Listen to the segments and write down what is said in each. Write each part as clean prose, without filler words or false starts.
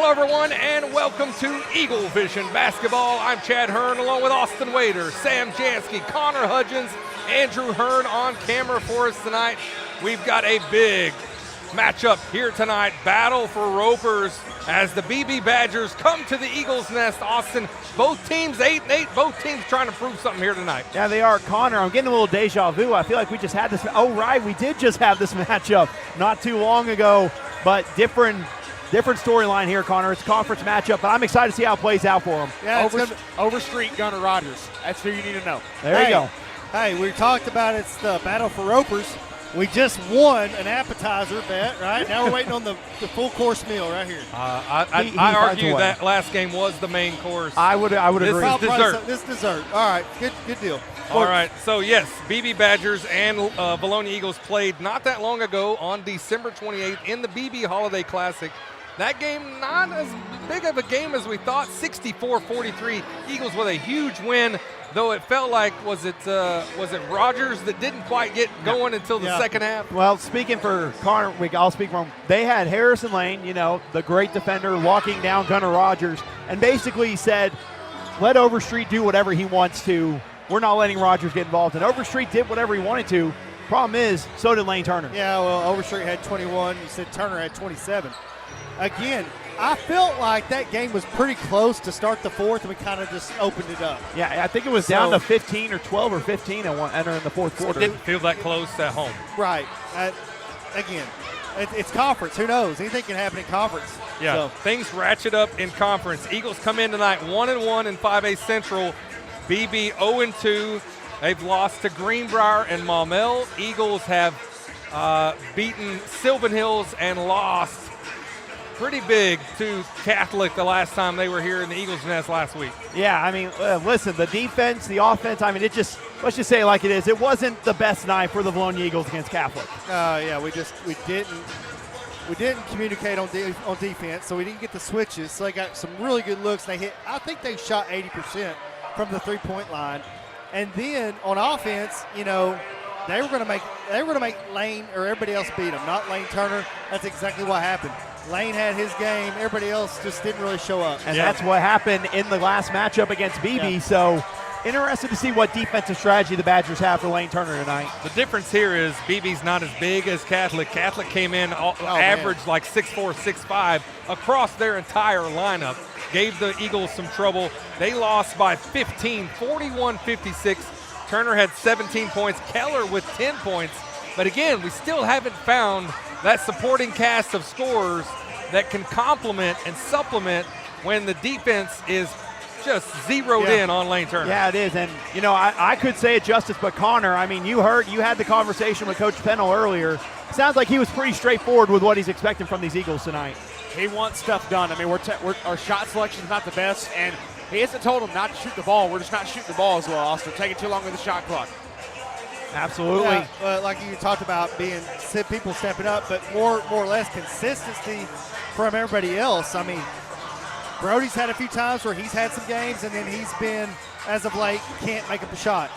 Hello, everyone, and welcome to Eaglevision Basketball. I'm Chad Hearn, along with Austin Wader, Sam Jansky, Connor Hudgens, Andrew Hearn on camera for us tonight. We've got a big matchup here tonight, battle for ropers as the Beebe Badgers come to the Eagles' nest. Austin, both teams 8-8, both teams trying to prove something here tonight. Yeah, they are. Connor, I'm getting a little deja vu. I feel like we just had this. Oh, right, we did just have this matchup not too long ago, but different storyline here, Connor. It's a conference matchup, but I'm excited to see how it plays out for them. Yeah, Overstreet, Gunner Rogers. That's who you need to know. There you go. Hey, we talked about it's the battle for ropers. We just won an appetizer bet, right? Now we're waiting on the full course meal right here. I argue that last game was the main course. I would agree. This is dessert. This dessert. All right, good deal. All right, so yes, Beebe Badgers and Vilonia Eagles played not that long ago on December 28th in the Beebe Holiday Classic. That game not as big of a game as we thought, 64-43. Eagles with a huge win, though it felt like, was it Rogers that didn't quite get going until the second half? Well, speaking for Connor, I'll speak for him. They had Harrison Lane, the great defender, locking down Gunner Rogers, and basically said, let Overstreet do whatever he wants to. We're not letting Rogers get involved. And Overstreet did whatever he wanted to. Problem is, so did Lane Turner. Yeah, well, Overstreet had 21. You said Turner had 27. Again, I felt like that game was pretty close to start the fourth, and we kind of just opened it up. Yeah, I think it was down to 15 or 12 or 15 entering the fourth quarter. It didn't feel that close at home. Right. Again, it's conference. Who knows? Anything can happen in conference. Yeah, so. Things ratchet up in conference. Eagles come in tonight 1-1 in 5A Central. BB 0-2. They've lost to Greenbrier and Maumelle. Eagles have beaten Sylvan Hills and lost pretty big to Catholic the last time they were here in the Eagles' nest last week. Yeah, I mean, listen, the defense, the offense, I mean, let's just say it like it is. It wasn't the best night for the Vilonia Eagles against Catholic. Yeah, we didn't communicate on defense, so we didn't get the switches. So they got some really good looks. I think they shot 80% from the three-point line. And then on offense, they were going to make Lane or everybody else beat them, not Lane Turner. That's exactly what happened. Lane had his game. Everybody else just didn't really show up. And that's what happened in the last matchup against Beebe. Yeah. So interested to see what defensive strategy the Badgers have for Lane Turner tonight. The difference here is Beebe's not as big as Catholic. Catholic came in average like 6'4", 6'5", across their entire lineup. Gave the Eagles some trouble. They lost by 15, 41-56. Turner had 17 points. Keller with 10 points. But again, we still haven't found that supporting cast of scorers that can complement and supplement when the defense is just zeroed in on Lane Turner. Yeah, it is. And, I could say it justice, but Connor, I mean, you had the conversation with Coach Pennell earlier. Sounds like he was pretty straightforward with what he's expecting from these Eagles tonight. He wants stuff done. I mean, our shot selection is not the best, and he hasn't told them not to shoot the ball. We're just not shooting the ball as well, Austin. Taking too long with the shot clock. Absolutely. Yeah, like you talked about people stepping up, but more or less consistency from everybody else. I mean, Brody's had a few times where he's had some games, and then he's been, as of late, can't make up a shot.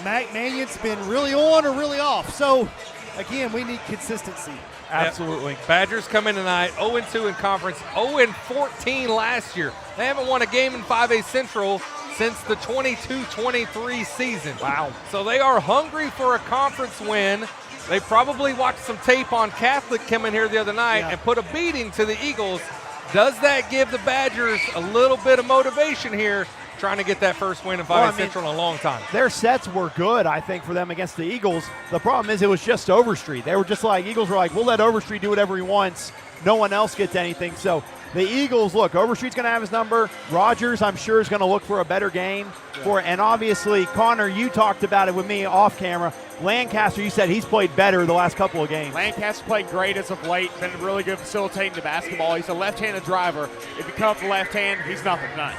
Mac Mannion's been really on or really off. So, again, we need consistency. Absolutely. Yep. Badgers come in tonight 0-2 in conference, 0-14 last year. They haven't won a game in 5A Central since the 22-23 season. Wow. So they are hungry for a conference win. They probably watched some tape on Catholic come in here the other night and put a beating to the Eagles. Does that give the Badgers a little bit of motivation here, trying to get that first win in 5A Central in a long time? Their sets were good, I think, for them against the Eagles. The problem is it was just Overstreet. They were just like, Eagles were like, we'll let Overstreet do whatever he wants. No one else gets anything. So the Eagles, look, Overstreet's going to have his number. Rogers, I'm sure, is going to look for a better game. And obviously, Connor, you talked about it with me off camera. Lancaster, you said he's played better the last couple of games. Lancaster's played great as of late, been really good facilitating the basketball. He's a left-handed driver. If you come up the left hand, he's nothing, none.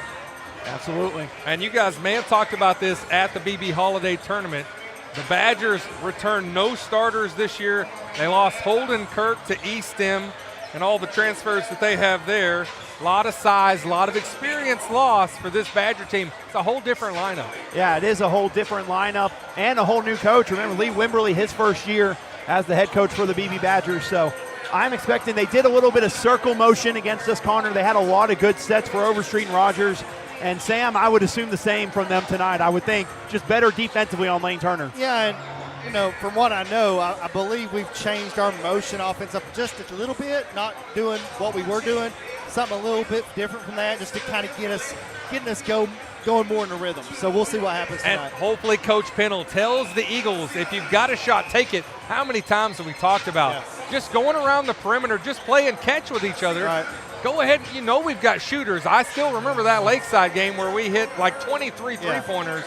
Absolutely. And you guys may have talked about this at the Beebe Holiday Tournament. The Badgers returned no starters this year. They lost Holden Kirk to Eastham and all the transfers that they have there. A lot of size, a lot of experience lost for this Badger team. It's a whole different lineup. Yeah, it is a whole different lineup and a whole new coach. Remember, Lee Wimberly, his first year as the head coach for the Beebe Badgers. So I'm expecting they did a little bit of circle motion against us, Connor. They had a lot of good sets for Overstreet and Rogers. And Sam, I would assume the same from them tonight. I would think just better defensively on Lane Turner. Yeah, and from what I know, I believe we've changed our motion offense up just a little bit, not doing what we were doing, something a little bit different from that, just to kind of getting us going more in the rhythm. So we'll see what happens tonight. And hopefully Coach Pennell tells the Eagles, if you've got a shot, take it. How many times have we talked about just going around the perimeter, just play and catch with each other? Right. Go ahead. We've got shooters. I still remember that Lakeside game where we hit like 23 three-pointers.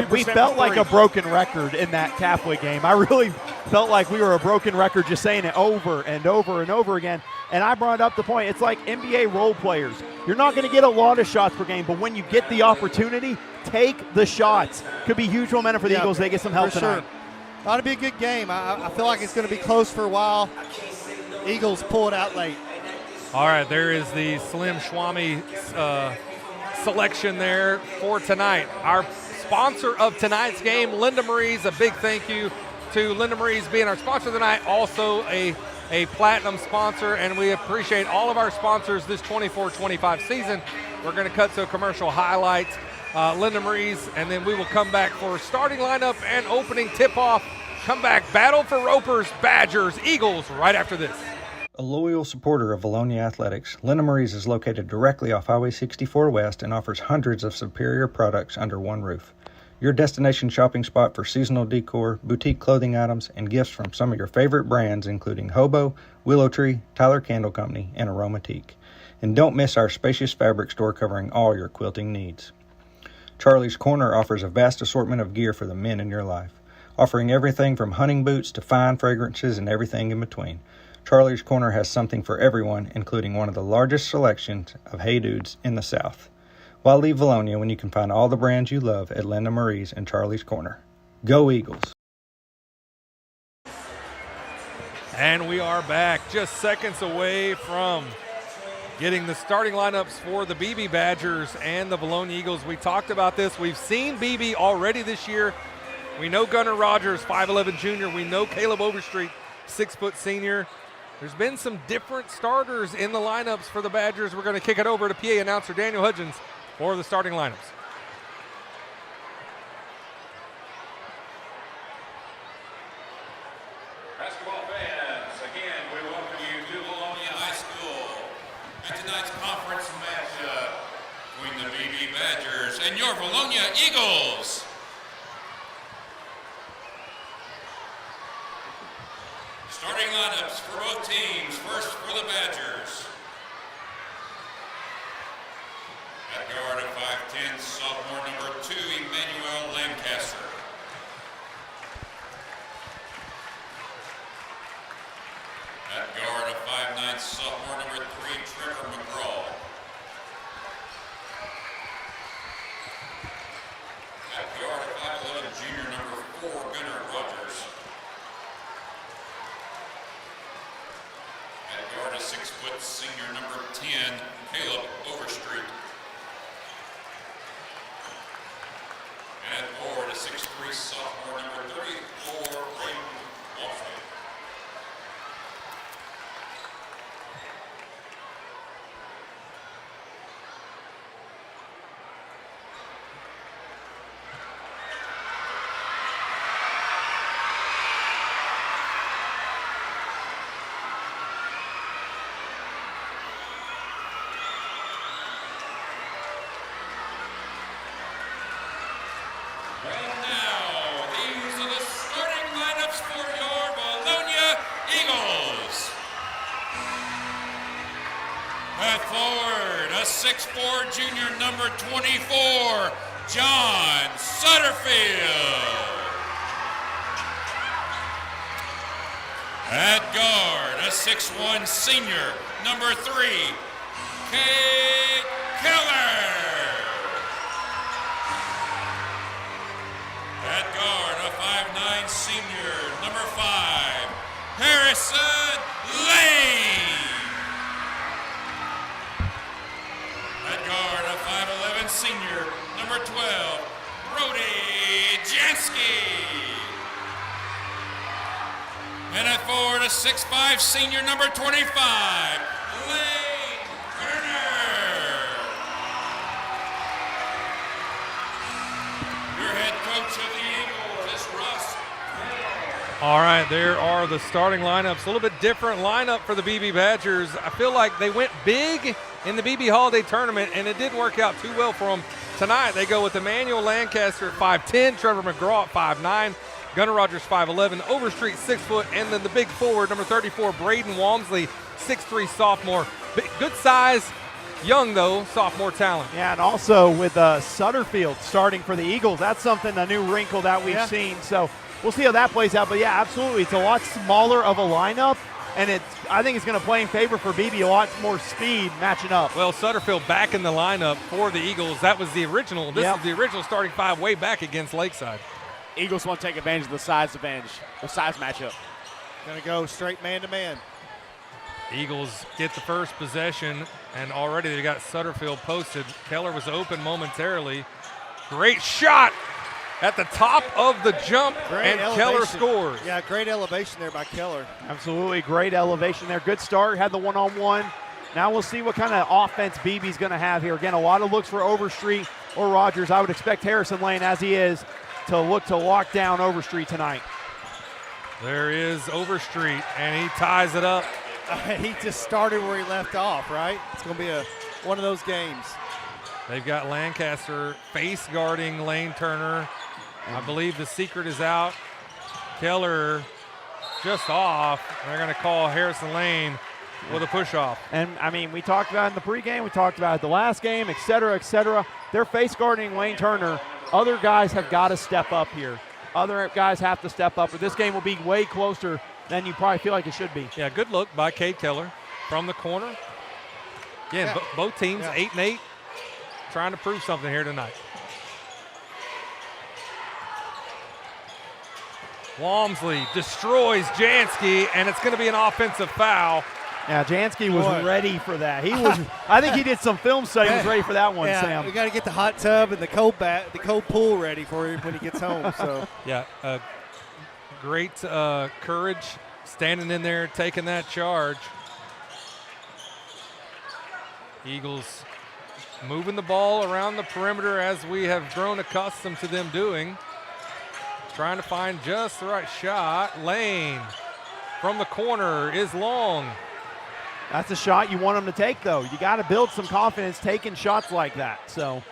We felt like a broken record in that Catholic game. I really felt like we were a broken record just saying it over and over and over again. And I brought up the point, it's like NBA role players. You're not going to get a lot of shots per game, but when you get the opportunity, take the shots. Could be huge momentum for the Eagles. They get some help tonight. Sure. Ought to be a good game. I feel like it's going to be close for a while. Eagles pull it out late. All right, there is the Slim Schwami selection there for tonight. Our sponsor of tonight's game, Linda Marie's. A big thank you to Linda Marie's being our sponsor tonight, also a platinum sponsor, and we appreciate all of our sponsors this 24-25 season. We're going to cut to a commercial highlight, Linda Marie's, and then we will come back for starting lineup and opening tip-off. Come back, battle for Ropers, Badgers, Eagles, right after this. A loyal supporter of Vilonia Athletics, Linda Marie's is located directly off Highway 64 West and offers hundreds of superior products under one roof. Your destination shopping spot for seasonal decor, boutique clothing items, and gifts from some of your favorite brands including Hobo, Willow Tree, Tyler Candle Company, and Aromatique. And don't miss our spacious fabric store covering all your quilting needs. Charlie's Corner offers a vast assortment of gear for the men in your life, offering everything from hunting boots to fine fragrances and everything in between. Charlie's Corner has something for everyone, including one of the largest selections of Hey Dudes in the South. Why leave Vilonia when you can find all the brands you love at Linda Marie's and Charlie's Corner? Go Eagles! And we are back, just seconds away from getting the starting lineups for the Beebe Badgers and the Vilonia Eagles. We talked about this. We've seen Beebe already this year. We know Gunnar Rogers, 5'11 junior. We know Caleb Overstreet, 6' senior. There's been some different starters in the lineups for the Badgers. We're going to kick it over to PA announcer Daniel Hudgens for the starting lineups. Basketball fans, again, we welcome you to Vilonia High School and tonight's conference matchup between the Beebe Badgers and your Vilonia Eagles. Starting lineups for both teams. First for the Badgers. At guard at 5'10", sophomore number 2, Emmanuel Lancaster. At guard at 5'9", sophomore number 3, Trevor McGraw. At guard at 5'11", junior number 4, Gunnar Rogers. At guard a 6' senior number 10, Caleb Overstreet. And at guard a 6'3" sophomore number 34, Braden Walford. And now, these are the starting lineups for your Vilonia Eagles. At forward, a 6'4" junior number 24, John Sutterfield. At guard, a 6'1" senior number 3, Kate Keller. At guard, a 5'9" senior, number 5, Harrison Lane. At guard, a 5'11" senior, number 12, Brody Jansky. And at forward, a 6'5" senior, number 25, Lane Turner. Your head coach of the Eagles is Russ. All right, there are the starting lineups. A little bit different lineup for the Beebe Badgers. I feel like they went big in the Beebe Holiday Tournament, and it didn't work out too well for them. Tonight, they go with Emmanuel Lancaster at 5'10", Trevor McGraw at 5'9", Gunnar Rogers 5'11", Overstreet 6 foot, and then the big forward, number 34, Braden Walmsley, 6'3", sophomore. Good size, young though, sophomore talent. Yeah, and also with Sutterfield starting for the Eagles, that's something, a new wrinkle that we've seen. So we'll see how that plays out. But yeah, absolutely, it's a lot smaller of a lineup, and I think it's going to play in favor for Beebe, a lot more speed matching up. Well, Sutterfield back in the lineup for the Eagles. That was the original. This is the original starting five way back against Lakeside. Eagles want to take advantage of the size matchup. Going to go straight man-to-man. Eagles get the first possession, and already they got Sutterfield posted. Keller was open momentarily. Great shot at the top of the jump, and Keller scores. Yeah, great elevation there by Keller. Absolutely, great elevation there. Good start, had the one-on-one. Now we'll see what kind of offense Beebe's going to have here. Again, a lot of looks for Overstreet or Rogers. I would expect Harrison Lane, as he is, to look to lock down Overstreet tonight. There is Overstreet, and he ties it up. He just started where he left off, right? It's going to be one of those games. They've got Lancaster face guarding Lane Turner. I believe the secret is out. Keller just off. They're going to call Harrison Lane with a push-off. And, I mean, we talked about it in the pregame. We talked about it the last game, et cetera, et cetera. They're face guarding Lane Turner. Other guys have got to step up here. Other guys have to step up. But this game will be way closer than you probably feel like it should be. Yeah, good look by Cade Keller from the corner. Again, both teams 8-8, trying to prove something here tonight. Walmsley destroys Jansky, and it's going to be an offensive foul. Yeah, Jansky was ready for that. He was. I think he did some film study. He was ready for that one, Sam. We got to get the hot tub and the cold pool ready for him when he gets home. So yeah, great courage, standing in there, taking that charge. Eagles moving the ball around the perimeter as we have grown accustomed to them doing. Trying to find just the right shot. Lane from the corner is long. That's a shot you want them to take, though. You got to build some confidence taking shots like that. So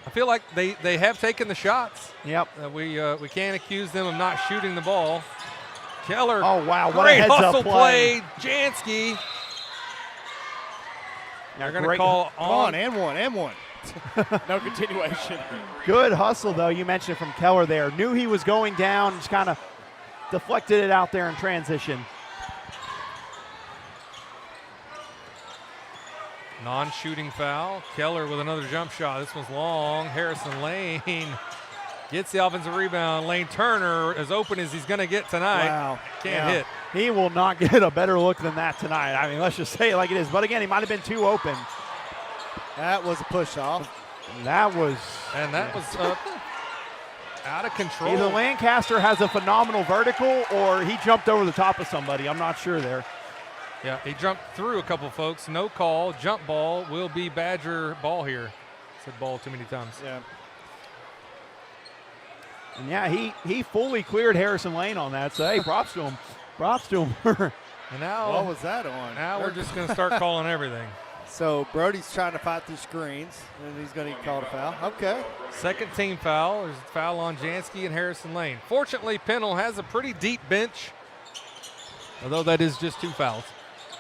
I feel like they have taken the shots. Yep. We can't accuse them of not shooting the ball. Keller. Oh, wow. What great a heads-up hustle play. Jansky. They're going to Great. call on. and one. No continuation. Good hustle, though. You mentioned it from Keller there. Knew he was going down, just kind of deflected it out there in transition. Non-shooting foul. Keller with another jump shot. This one's long. Harrison Lane gets the offensive rebound. Lane Turner, as open as he's going to get tonight. Wow. Can't hit. He will not get a better look than that tonight. I mean, let's just say it like it is. But again, he might have been too open. That was a push-off. That was out of control. Either Lancaster has a phenomenal vertical or he jumped over the top of somebody. I'm not sure there. Yeah, he jumped through a couple folks. No call. Jump ball will be Badger ball here. Said ball too many times. Yeah. And yeah, he fully cleared Harrison Lane on that. So hey, props to him. Props to him. And now What was that on? Now we're just going to start calling everything. So Brody's trying to fight through screens, and he's going to get called a foul. Okay. Second team foul. There's a foul on Jansky and Harrison Lane. Fortunately, Pennell has a pretty deep bench, although that is just 2 fouls.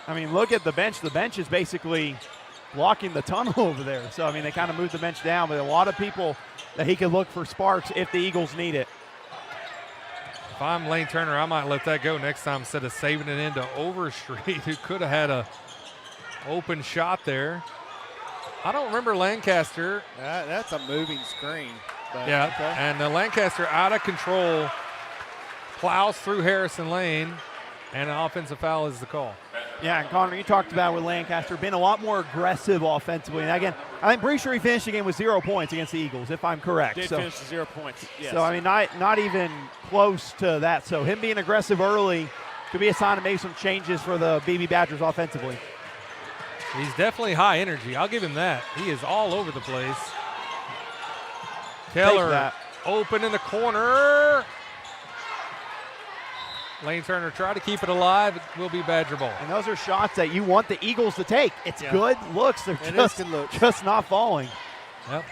I mean, look at the bench. The bench is basically blocking the tunnel over there. So, I mean, they kind of moved the bench down, but a lot of people that he could look for sparks if the Eagles need it. If I'm Lane Turner, I might let that go next time instead of saving it into Overstreet, who could have had a open shot there. I don't remember Lancaster. That's a moving screen. But Yeah, okay. and Lancaster out of control, plows through Harrison Lane, and an offensive foul is the call. Yeah, and Connor, you talked about with Lancaster being a lot more aggressive offensively. And again, I'm pretty sure he finished the game with 0 points against the Eagles, if I'm correct. Did finish 0 points, yes. So, I mean, not even close to that. So him being aggressive early could be a sign of maybe some changes for the Beebe Badgers offensively. He's definitely high energy. I'll give him that. He is all over the place. Keller open in the corner. Lane Turner tried to keep it alive. It will be Badger ball. And those are shots that you want the Eagles to take. It's good looks. They're just not falling. Yep.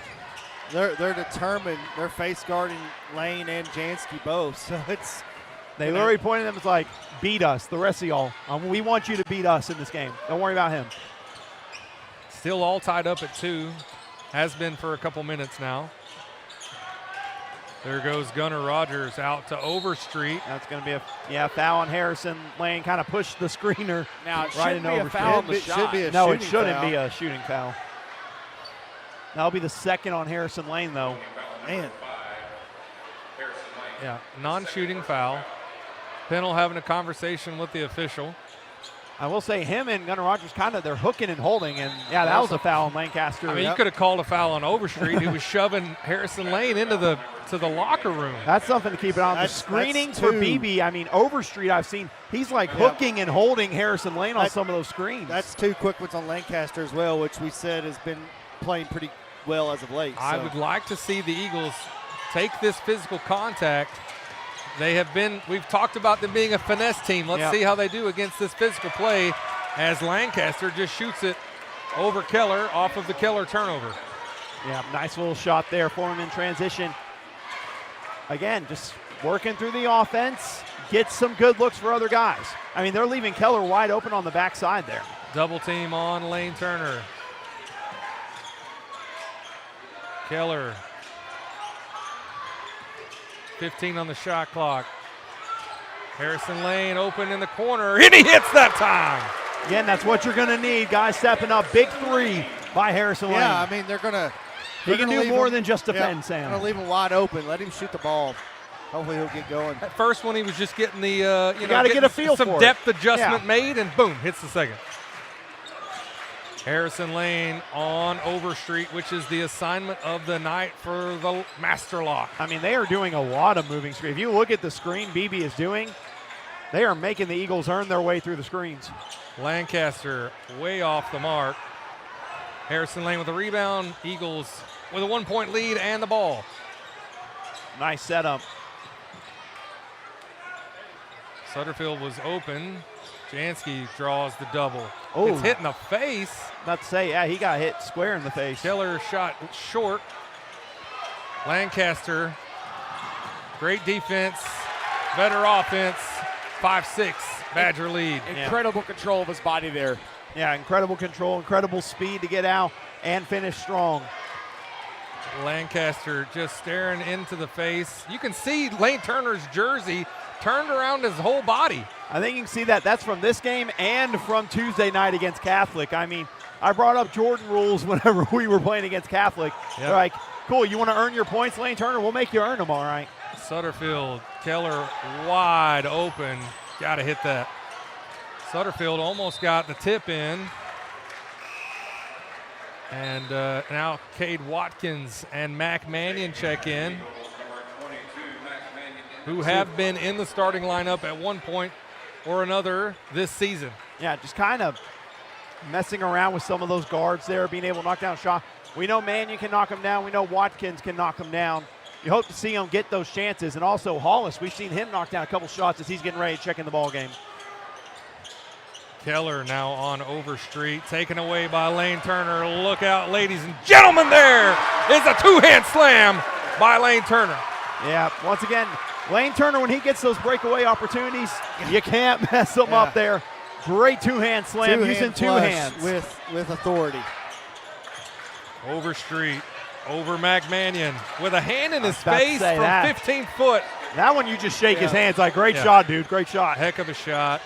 They're determined. They're face guarding Lane and Jansky both. So they literally pointed them. It's like, beat us, the rest of y'all. We want you to beat us in this game. Don't worry about him. Still all tied up at 2. Has been for a couple minutes now. There goes Gunnar Rogers out to Overstreet. That's going to be a foul on Harrison. Lane kind of pushed the screener now, it right shouldn't into be a Overstreet. foul on the shot. No, it shouldn't be a shooting foul. That'll be the second on Harrison Lane, though. Man. Yeah, non-shooting foul. Pennell having a conversation with the official. I will say him and Gunnar Rogers they're hooking and holding, and that was a foul on Lancaster. I mean, you could have called a foul on Overstreet. He was shoving Harrison Lane into the locker room. That's something to keep it on. The screening for Beebe, I mean, Overstreet I've seen, he's like hooking and holding Harrison Lane on some of those screens. That's 2 quick ones on Lancaster as well, which we said has been playing pretty well as of late. I would like to see the Eagles take this physical contact. We've talked about them being a finesse team. Let's see how they do against this physical play as Lancaster just shoots it over Keller off of the Keller turnover. Yeah, nice little shot there for him in transition. Again, just working through the offense, get some good looks for other guys. I mean, they're leaving Keller wide open on the backside there. Double team on Lane Turner. Keller. 15 on the shot clock. Harrison Lane open in the corner, and he hits that time. Again, that's what you're going to need. Guys stepping up. Big 3 by Harrison Lane. Yeah, I mean, they're going to. He can do more than just defend, Sam. They're going to leave him wide open. Let him shoot the ball. Hopefully he'll get going. At first one, he was just getting the, you got to get a feel some for depth it. adjustment made, and boom, hits the second. Harrison Lane on Overstreet, which is the assignment of the night for the master lock. I mean, they are doing a lot of moving screen. If you look at the screen Beebe is doing, they are making the Eagles earn their way through the screens. Lancaster way off the mark. Harrison Lane with a rebound. Eagles with a 1-point lead and the ball. Nice setup. Sutterfield was open. Jansky draws the double. Oh, it's hit in the face. Not to say, he got hit square in the face. Keller shot short. Lancaster, great defense, better offense. 5-6, Badger lead. Incredible control of his body there. Yeah, incredible control, incredible speed to get out and finish strong. Lancaster just staring into the face. You can see Lane Turner's jersey turned around his whole body. I think you can see that. That's from this game and from Tuesday night against Catholic. I mean, I brought up Jordan rules whenever we were playing against Catholic. Yep. They're like, cool, you want to earn your points, Lane Turner? We'll make you earn them, all right. Sutterfield, Keller wide open. Got to hit that. Sutterfield almost got the tip in. And now Cade Watkins and Mac Mannion check in, who have been in the starting lineup at one point or another this season. Yeah, just kind of messing around with some of those guards there, being able to knock down a shot. We know Mannion can knock him down. We know Watkins can knock him down. You hope to see him get those chances. And also Hollis, we've seen him knock down a couple shots as he's getting ready to check in the ball game. Keller now on Overstreet, taken away by Lane Turner. Look out, ladies and gentlemen, there is a two-hand slam by Lane Turner. Yeah, once again, Lane Turner, when he gets those breakaway opportunities, you can't mess him up there. Great two-hand slam using two hands. With authority. Overstreet, over Mac Mannion with a hand in his face from 15 foot. That one you just shake his hands like, great shot, dude, great shot. Heck of a shot.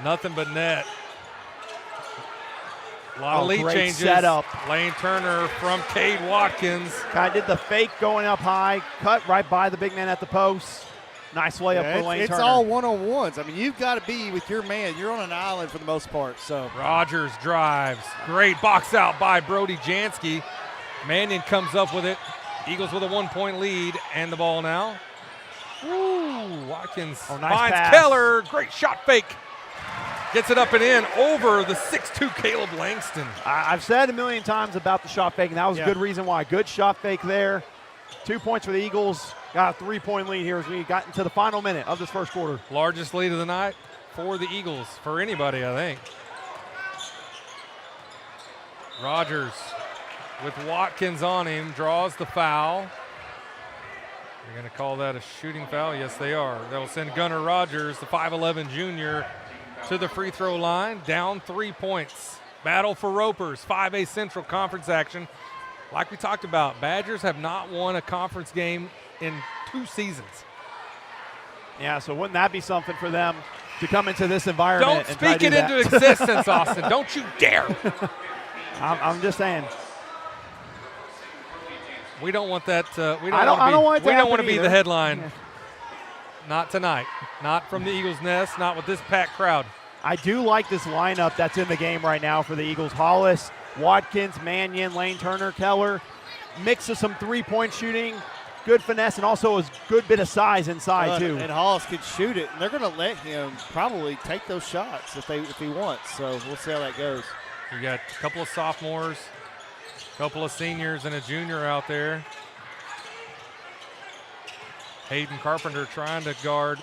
Nothing but net. A lot of lead changes. Setup. Lane Turner from Cade Watkins. Kind of did the fake going up high, cut right by the big man at the post. Nice layup for Lane it's Turner. all one-on-ones. I mean, you've got to be with your man. You're on an island for the most part. So Rogers drives. Great box out by Brody Jansky. Mannion comes up with it. Eagles with a 1-point lead, and the ball now. Ooh, Watkins nice finds pass. Keller. Great shot fake. Gets it up and in over the 6'2 Caleb Langston. I've said a million times about the shot fake, and that was a good reason why. Good shot fake there. 2 points for the Eagles. Got a 3-point lead here as we got into the final minute of this first quarter. Largest lead of the night for the Eagles, for anybody, I think. Rogers with Watkins on him, draws the foul. They're going to call that a shooting foul? Yes, they are. They'll send Gunnar Rogers, the 5'11 junior, to the free throw line, down 3 points. Battle for Ropers, 5A Central Conference action. Like we talked about, Badgers have not won a conference game in 2 seasons. Yeah, so wouldn't that be something for them to come into this environment? Don't and try speak to it do that? into existence, Austin. Don't you dare. I'm just saying. We don't want that. We I don't want it to we don't want to happen be the either. headline. Yeah. Not tonight. Not from the Eagles' nest. Not with this packed crowd. I do like this lineup that's in the game right now for the Eagles. Hollis, Watkins, Mannion, Lane Turner, Keller. Mix of some three-point shooting, good finesse, and also a good bit of size inside, too. And Hollis could shoot it, and they're going to let him probably take those shots if he wants. So we'll see how that goes. You got a couple of sophomores, a couple of seniors, and a junior out there. Hayden Carpenter trying to guard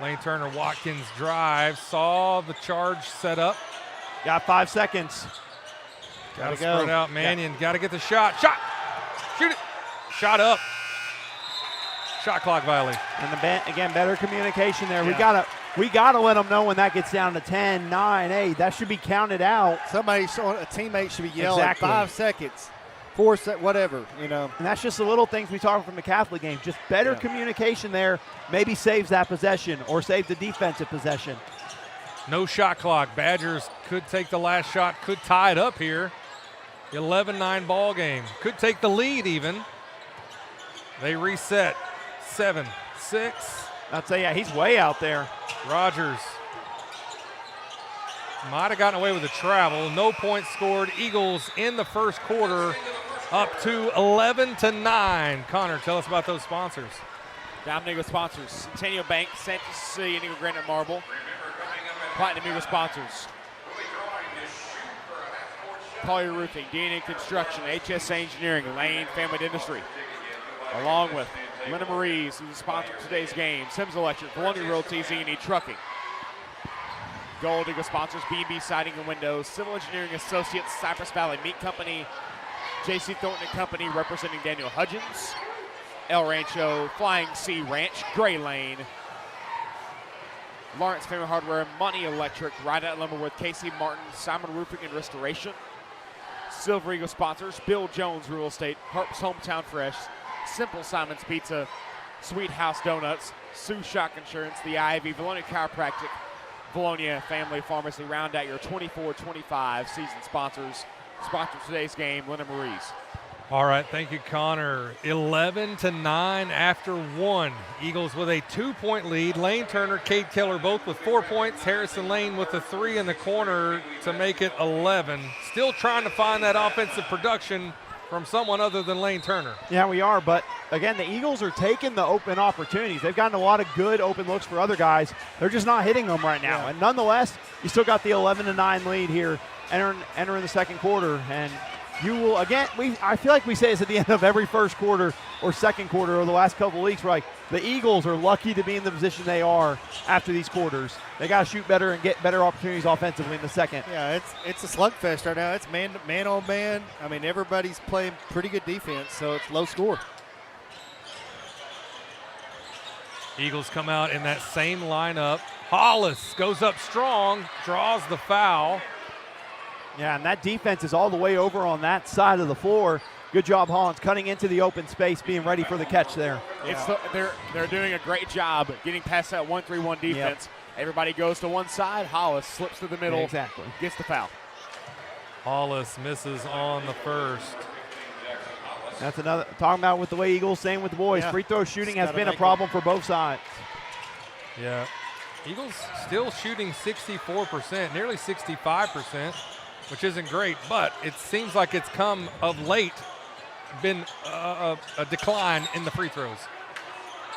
Lane Turner. Watkins drives, saw the charge set up. Got 5 seconds. Got to go. spread out Mannion. Got to get the shot. Shot! Shoot it! Shot up. Shot clock violation. And again, better communication there. Yeah. We gotta let them know when that gets down to 10, 9, 8. That should be counted out. A teammate should be yelling Exactly. 5 seconds, 4 seconds, whatever, you know. And that's just the little things we talk from the Catholic game. Just better communication there maybe saves that possession or saves the defensive possession. No shot clock. Badgers could take the last shot, could tie it up here. 11-9 ball game. Could take the lead even. They reset. 7-6. I'd say, yeah, he's way out there. Rogers might have gotten away with the travel. No points scored. Eagles in the first quarter up to 11-9. Connor, tell us about those sponsors. Diamond Eagle sponsors: Centennial Bank, Santa Cecilia, and Eagle Granite Marble. Platinum Eagle sponsors: Collier Roofing, D&N Construction, HS Engineering, Lane Family Dentistry. Along with Linda Marie's, who's the sponsor of today's game, Sims Electric, Vilonia Realty, Z&E Trucking. Gold Eagle sponsors: Beebe Siding and Windows, Civil Engineering Associates, Cypress Valley Meat Company, J.C. Thornton and Company representing Daniel Hudgens, El Rancho, Flying Sea Ranch, Gray Lane, Lawrence Family Hardware, Money Electric, Rideout Lumberwood, Casey Martin, Simon Roofing and Restoration. Silver Eagle sponsors: Bill Jones Real Estate, Harp's Hometown Fresh, Simple Simon's Pizza, Sweet House Donuts, Sue Shock Insurance, The Ivy, Vilonia Chiropractic, Vilonia Family Pharmacy. Round out your 24-25 season sponsors. Sponsor today's game, Linda Marie's. All right, thank you, Connor. 11-9 after 1. Eagles with a 2-point lead. Lane Turner, Cade Keller both with 4 points. Harrison Lane with the 3 in the corner to make it 11. Still trying to find that offensive production from someone other than Lane Turner. Yeah, we are, but again, the Eagles are taking the open opportunities. They've gotten a lot of good open looks for other guys. They're just not hitting them right now. And nonetheless, you still got the 11-9 lead here entering the second quarter. And you will, again, I feel like we say this at the end of every first quarter or second quarter or the last couple of weeks. We're like, the Eagles are lucky to be in the position they are after these quarters. They got to shoot better and get better opportunities offensively in the second. Yeah, it's a slugfest right now. It's man on man. I mean, everybody's playing pretty good defense, so it's low score. Eagles come out in that same lineup. Hollis goes up strong, draws the foul. Yeah, and that defense is all the way over on that side of the floor. Good job, Hollins, cutting into the open space, being ready for the catch there. They're doing a great job getting past that 1-3-1 defense. Yep. Everybody goes to one side. Hollis slips to the middle. Yeah, exactly. Gets the foul. Hollis misses on the first. That's another, talking about with the way Eagles, same with the boys. Yeah. Free throw shooting Just has been a gotta problem for both sides. Yeah. Eagles still shooting 64%, nearly 65%, which isn't great, but it seems like it's come of late, been a decline in the free throws.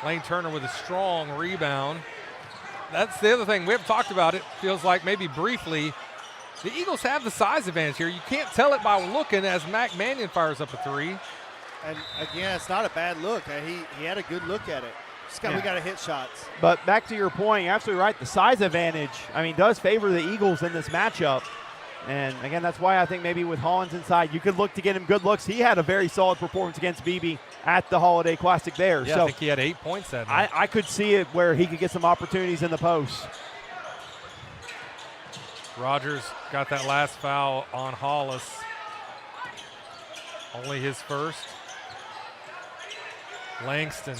Lane Turner with a strong rebound. That's the other thing. We haven't talked about it. Feels like maybe briefly. The Eagles have the size advantage here. You can't tell it by looking as Mac Mannion fires up a three. And again, it's not a bad look. He had a good look at it. We got to hit shots. But back to your point, you're absolutely right. The size advantage, does favor the Eagles in this matchup. And again, that's why I think maybe with Hollins inside, you could look to get him good looks. He had a very solid performance against Beebe at the Holiday Classic there. Yeah, so I think he had 8 points that night. I could see it where he could get some opportunities in the post. Rogers got that last foul on Hollis. Only his first. Langston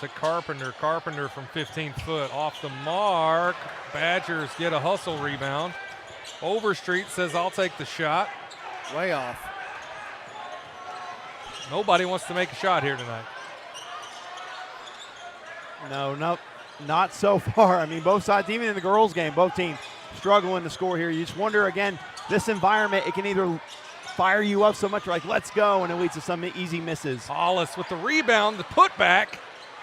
to Carpenter. Carpenter from 15 foot off the mark. Badgers get a hustle rebound. Overstreet says, I'll take the shot. Way off. Nobody wants to make a shot here tonight. No, not so far. Both sides, even in the girls' game, both teams struggling to score here. You just wonder, again, this environment, it can either fire you up so much, like, let's go, and it leads to some easy misses. Hollis with the rebound, the putback,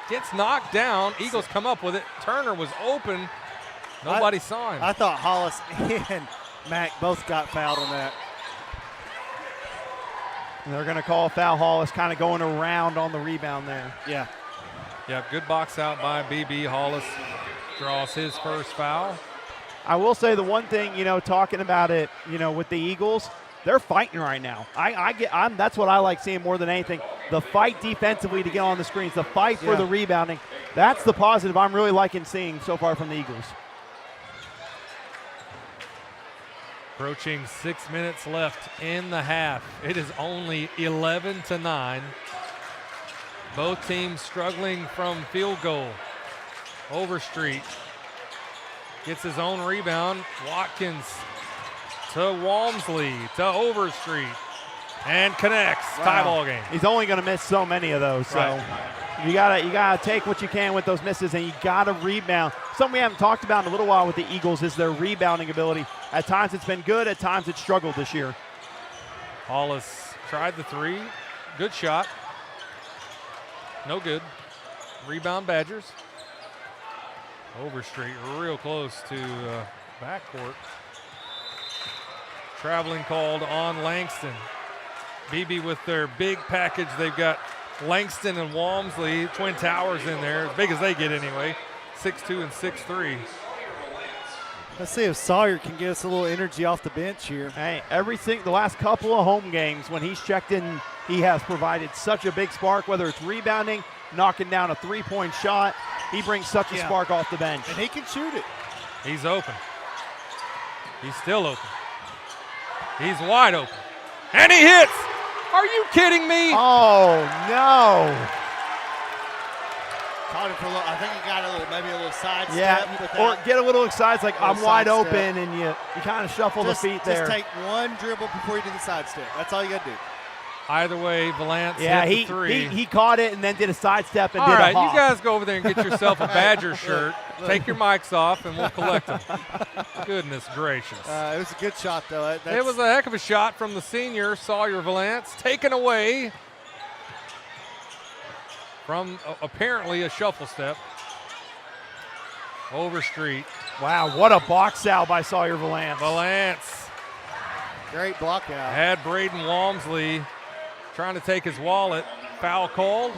gets knocked down. Eagles come up with it. Turner was open. Nobody saw him. I thought Hollis and Mac both got fouled on that. And they're going to call a foul. Hollis kind of going around on the rebound there. Yeah. Yeah, good box out by BB. Hollis draws his first foul. I will say the one thing, talking about it, with the Eagles, they're fighting right now. That's what I like seeing more than anything. The fight defensively to get on the screens, the fight for the rebounding. That's the positive I'm really liking seeing so far from the Eagles. Approaching 6 minutes left in the half. It is only 11-9. Both teams struggling from field goal. Overstreet gets his own rebound. Watkins to Walmsley to Overstreet and connects. Tie ball game. He's only going to miss so many of those. So you gotta take what you can with those misses, and you gotta rebound. Something we haven't talked about in a little while with the Eagles is their rebounding ability. At times it's been good. At times it's struggled this year. Hollis tried the three. Good shot. No good. Rebound Badgers. Overstreet real close to backcourt. Traveling called on Langston. Beebe with their big package. They've got Langston and Walmsley, Twin Towers in there, as big as they get anyway. 6'2" and 6'3". Let's see if Sawyer can get us a little energy off the bench here. Hey, the last couple of home games when he's checked in, he has provided such a big spark, whether it's rebounding, knocking down a three-point shot. He brings such a spark off the bench. And he can shoot it. He's open. He's still open. He's wide open. And he hits! Are you kidding me? Oh, no. Caught him for a little, I think he got maybe a little side step. Yeah, or get a little excited, like I'm wide side open, step. and you kind of shuffle the feet there. Just take one dribble before you do the side step. That's all you got to do. Either way, Valance yeah, hit the three. He caught it and then did a sidestep and All did right, a hop. you guys go over there and get yourself a Badger shirt. Take your mics off, and we'll collect them. Goodness gracious. It was a good shot, though. It was a heck of a shot from the senior, Sawyer Valance, taken away from apparently a shuffle step. Overstreet. Wow, what a box out by Sawyer Valance. Valance great block out. had Braden Walmsley trying to take his wallet. Foul called.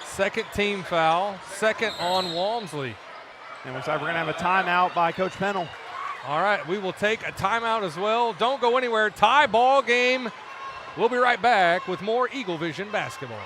Second team foul. Second on Walmsley. And looks like we're going to have a timeout by Coach Pennell. All right, we will take a timeout as well. Don't go anywhere. Tie ball game. We'll be right back with more Eaglevision basketball.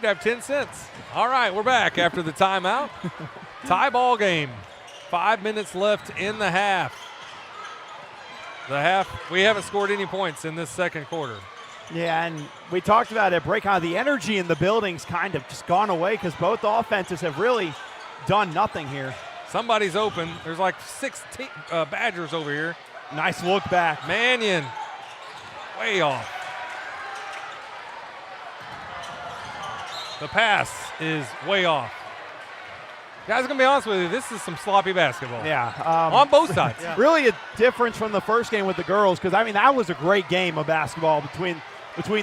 You'd have 10 cents. All right, we're back after the timeout. Tie ball game. 5 minutes left in the half. We haven't scored any points in this second quarter. Yeah, and we talked about it, break out. The energy in the building's kind of just gone away because both offenses have really done nothing here. Somebody's open. There's like 6 Badgers over here. Nice look back. Mannion, way off. The pass is way off. Guys, gonna be honest with you, this is some sloppy basketball. Yeah. On both sides. Yeah. Really a difference from the first game with the girls because, I mean, that was a great game of basketball between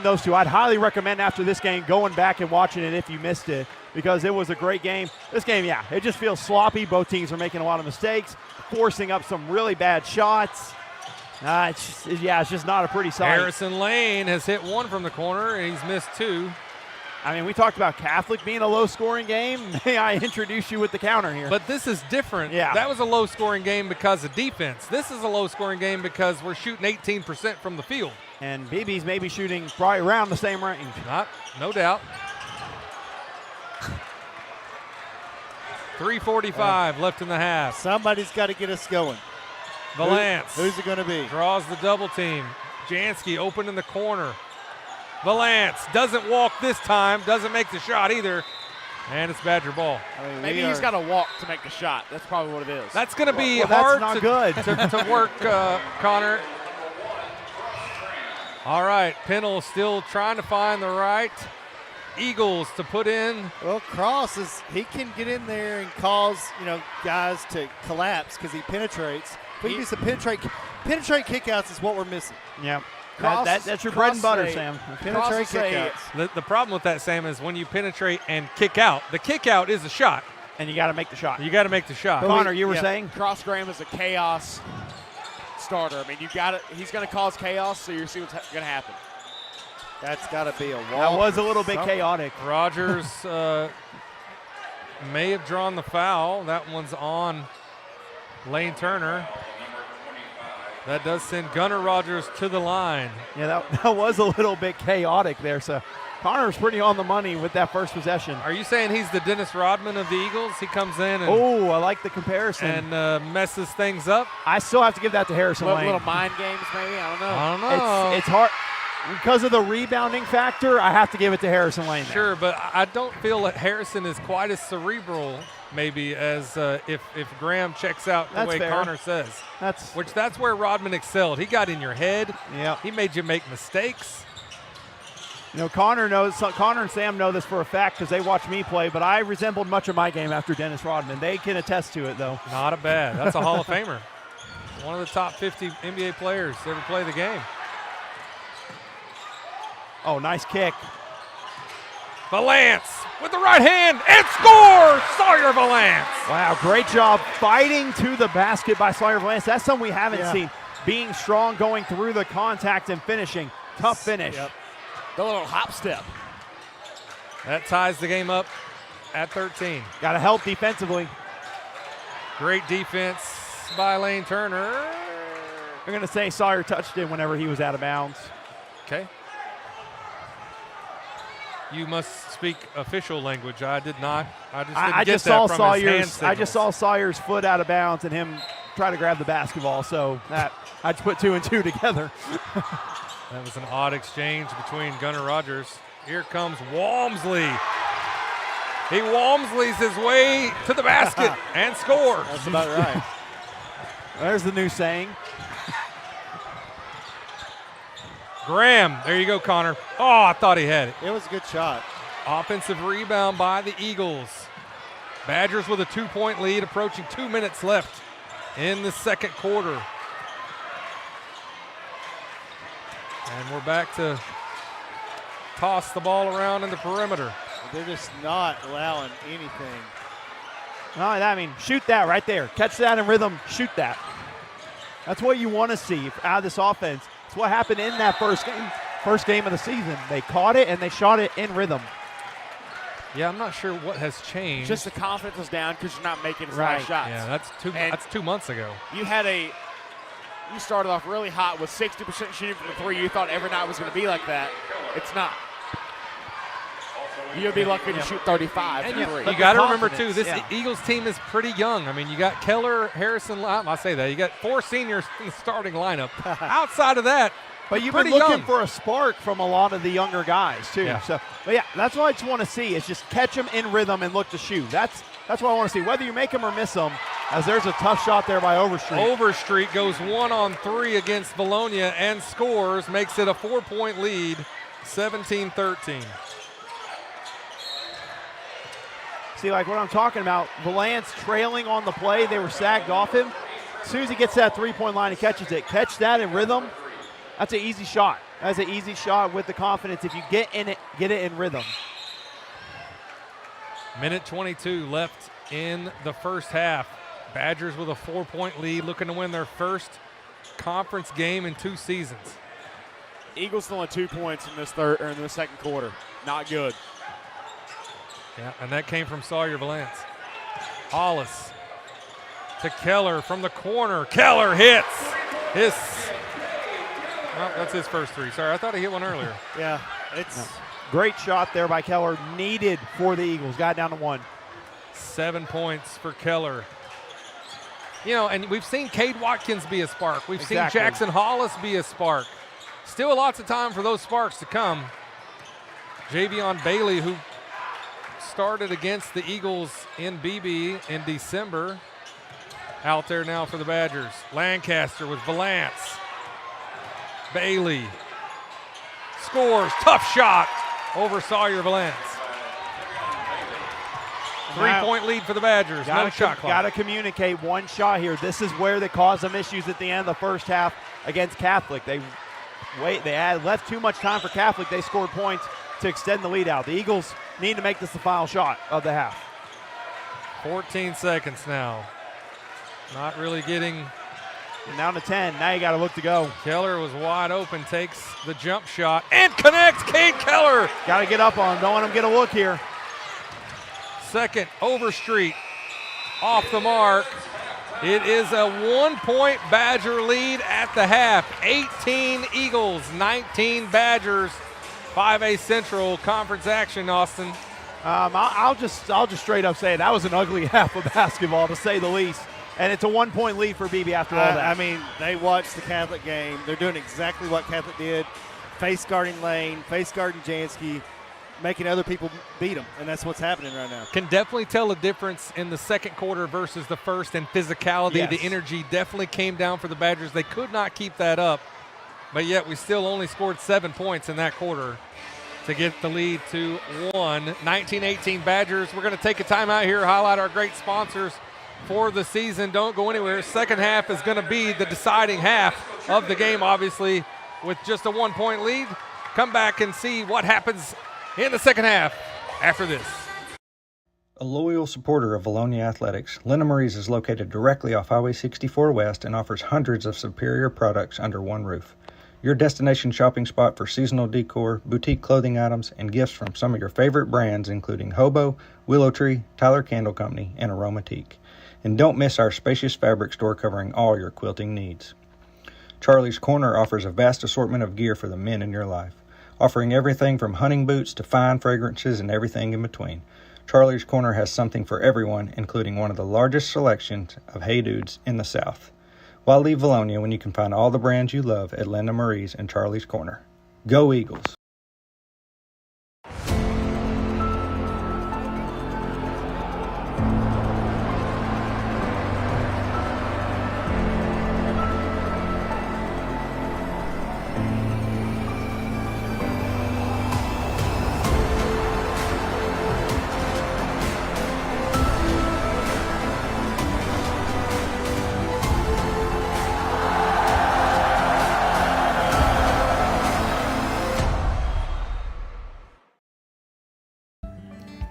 those two. I'd highly recommend after this game going back and watching it if you missed it because it was a great game. This game, yeah, it just feels sloppy. Both teams are making a lot of mistakes, forcing up some really bad shots. It's just not a pretty sight. Harrison Lane has hit 1 from the corner, and he's missed 2. I mean, we talked about Catholic being a low-scoring game. May I introduce you with the counter here? But this is different. Yeah. That was a low-scoring game because of defense. This is a low-scoring game because we're shooting 18% from the field. And Beebe's maybe shooting probably around the same range. No doubt. 3:45 left in the half. Somebody's got to get us going. Valance. Who's it going to be? Draws the double team. Jansky open in the corner. Valance doesn't walk this time, doesn't make the shot either, and it's Badger ball. I mean, Maybe he's got to walk to make the shot. That's probably what it is. That's going to be that's hard not good. to work, Connor. All right, Pennell still trying to find the right Eagles to put in. Well, Cross he can get in there and cause guys to collapse because he penetrates. If we can do some penetrate kickouts is what we're missing. Yeah. Cross- That's your bread and butter, say- Sam. Penetrate Cross say- kickouts. The problem with that, Sam, is when you penetrate and kick out, the kick out is a shot. And you got to make the shot. You got to make the shot. Connor, you were saying? Cross Graham is a chaos starter. I mean, he's going to cause chaos, so you see what's going to happen. That's got to be a wall. That was a little bit chaotic. Rogers may have drawn the foul. That one's on Lane Turner. That does send Gunnar Rogers to the line. Yeah, that was a little bit chaotic there. So Connor's pretty on the money with that first possession. Are you saying he's the Dennis Rodman of the Eagles? He comes in and, I like the comparison. and messes things up? I still have to give that to Harrison Lane. Little mind games, maybe? I don't know. I don't know. It's hard. Because of the rebounding factor, I have to give it to Harrison Lane there. Sure, but I don't feel that Harrison is quite as cerebral maybe as if Graham checks out the That's way fair. Connor says. That's where Rodman excelled. He got in your head. Yeah. He made you make mistakes. Connor and Sam know this for a fact because they watch me play, but I resembled much of my game after Dennis Rodman. They can attest to it, though. Not a bad. That's a Hall of Famer. One of the top 50 NBA players to ever play the game. Oh, nice kick. Valance with the right hand and scores! Sawyer Valance. Wow, great job fighting to the basket by Sawyer Valance. That's something we haven't seen. Being strong, going through the contact and finishing. Tough finish. Yep. The little hop step. That ties the game up at 13. Got to help defensively. Great defense by Lane Turner. I'm going to say Sawyer touched it whenever he was out of bounds. Okay. You must speak official language. I did not. I just didn't get that from his hand signals. I just saw Sawyer's foot out of bounds and him try to grab the basketball. So that I just put 2 and 2 together. That was an odd exchange between Gunnar Rogers. Here comes Walmsley. He Walmsleys his way to the basket and scores. That's about right. There's the new saying. Graham, there you go, Connor. Oh, I thought he had it. It was a good shot. Offensive rebound by the Eagles. Badgers with a 2-point lead, approaching 2 minutes left in the second quarter. And we're back to toss the ball around in the perimeter. They're just not allowing anything. No, I mean, shoot that right there. Catch that in rhythm, shoot that. That's what you want to see out of this offense. It's what happened in that first game of the season. They caught it and they shot it in rhythm. Yeah, I'm not sure what has changed. Just the confidence was down because you're not making as Right. many shots. Yeah, that's 2 months ago. You started off really hot with 60% shooting from the three. You thought every night was going to be like that. It's not. You'll be lucky to shoot 35 And from three. you got to remember, too, this Eagles team is pretty young. I mean, you got Keller, Harrison, I say that. You got 4 seniors in the starting lineup. Outside of that, but you've pretty been looking young. for a spark from a lot of the younger guys, too. Yeah. So, but yeah, that's what I just want to see is just catch them in rhythm and look to shoot. That's what I want to see, whether you make them or miss them, as there's a tough shot there by Overstreet. Overstreet goes 1-on-3 against Vilonia and scores, makes it a 4-point lead, 17-13. See, like what I'm talking about, Valance trailing on the play. They were sagged off him. As soon as he gets to that three-point line, he catches it. Catch that in rhythm. That's an easy shot. That's an easy shot with the confidence. If you get in it, get it in rhythm. Minute 22 left in the first half. Badgers with a 4-point lead, looking to win their first conference game in 2 seasons. Eagles still on 2 points in this second quarter. Not good. Yeah, and that came from Sawyer Valance. Hollis to Keller from the corner. Keller hits. That's his first 3. Sorry, I thought he hit one earlier. Yeah, it's great shot there by Keller, needed for the Eagles. Got down to 1. 7 points for Keller. You know, and we've seen Cade Watkins be a spark. We've seen Jackson Hollis be a spark. Still lots of time for those sparks to come. Javion Bailey, who started against the Eagles in Beebe in December, out there now for the Badgers. Lancaster with Valance. Bailey scores. Tough shot over Sawyer Valance. 3-point lead for the Badgers. No shot clock. Got to communicate one shot here. This is where they caused them issues at the end of the first half against Catholic. They had left too much time for Catholic. They scored points to extend the lead out. The Eagles need to make this the final shot of the half. 14 seconds now. Not really getting. Down to 10. Now you got to look to go. Keller was wide open, takes the jump shot and connects. Cade Keller. Got to get up on him. Don't want him to get a look here. Second, Overstreet off the mark. It is a 1-point Badger lead at the half. 18 Eagles, 19 Badgers. 5A Central Conference action, Austin. I'll just straight up say that was an ugly half of basketball, to say the least. And it's a 1-point lead for Beebe after all that. I mean, they watched the Catholic game. They're doing exactly what Catholic did. Face guarding Lane, face guarding Jansky, making other people beat them. And that's what's happening right now. Can definitely tell a difference in the second quarter versus the first in physicality. Yes. The energy definitely came down for the Badgers. They could not keep that up. But yet we still only scored 7 points in that quarter to get the lead to 1. 19-18 Badgers. We're going to take a timeout here, highlight our great sponsors for the season. Don't go anywhere. Second half is going to be the deciding half of the game, obviously, with just a 1-point lead. Come back and see what happens in the second half after this. A loyal supporter of Vilonia Athletics, Lena Marie's is located directly off Highway 64 West and offers hundreds of superior products under one roof. Your destination shopping spot for seasonal decor, boutique clothing items, and gifts from some of your favorite brands including Hobo, Willow Tree, Tyler Candle Company, and Aromatique. And don't miss our spacious fabric store covering all your quilting needs. Charlie's Corner offers a vast assortment of gear for the men in your life, offering everything from hunting boots to fine fragrances and everything in between. Charlie's Corner has something for everyone, including one of the largest selections of Hey Dudes in the South. Why leave Vilonia when you can find all the brands you love at Linda Marie's and Charlie's Corner? Go Eagles!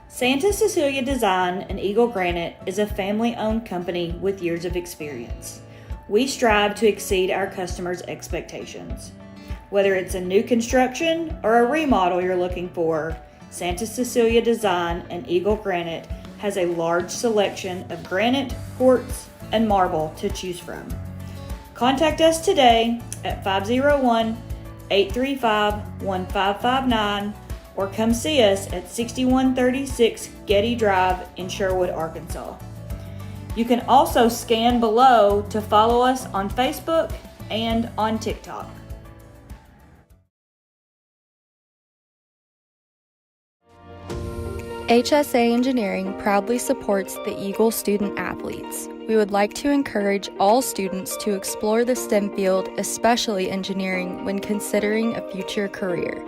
Santa Cecilia Design and Eagle Granite is a family-owned company with years of experience. We strive to exceed our customers' expectations. Whether it's a new construction or a remodel you're looking for, Santa Cecilia Design and Eagle Granite has a large selection of granite, quartz, and marble to choose from. Contact us today at 501-835-1559 or come see us at 6136 Getty Drive in Sherwood, Arkansas. You can also scan below to follow us on Facebook and on TikTok. HSA Engineering proudly supports the Eagle student athletes. We would like to encourage all students to explore the STEM field, especially engineering, when considering a future career.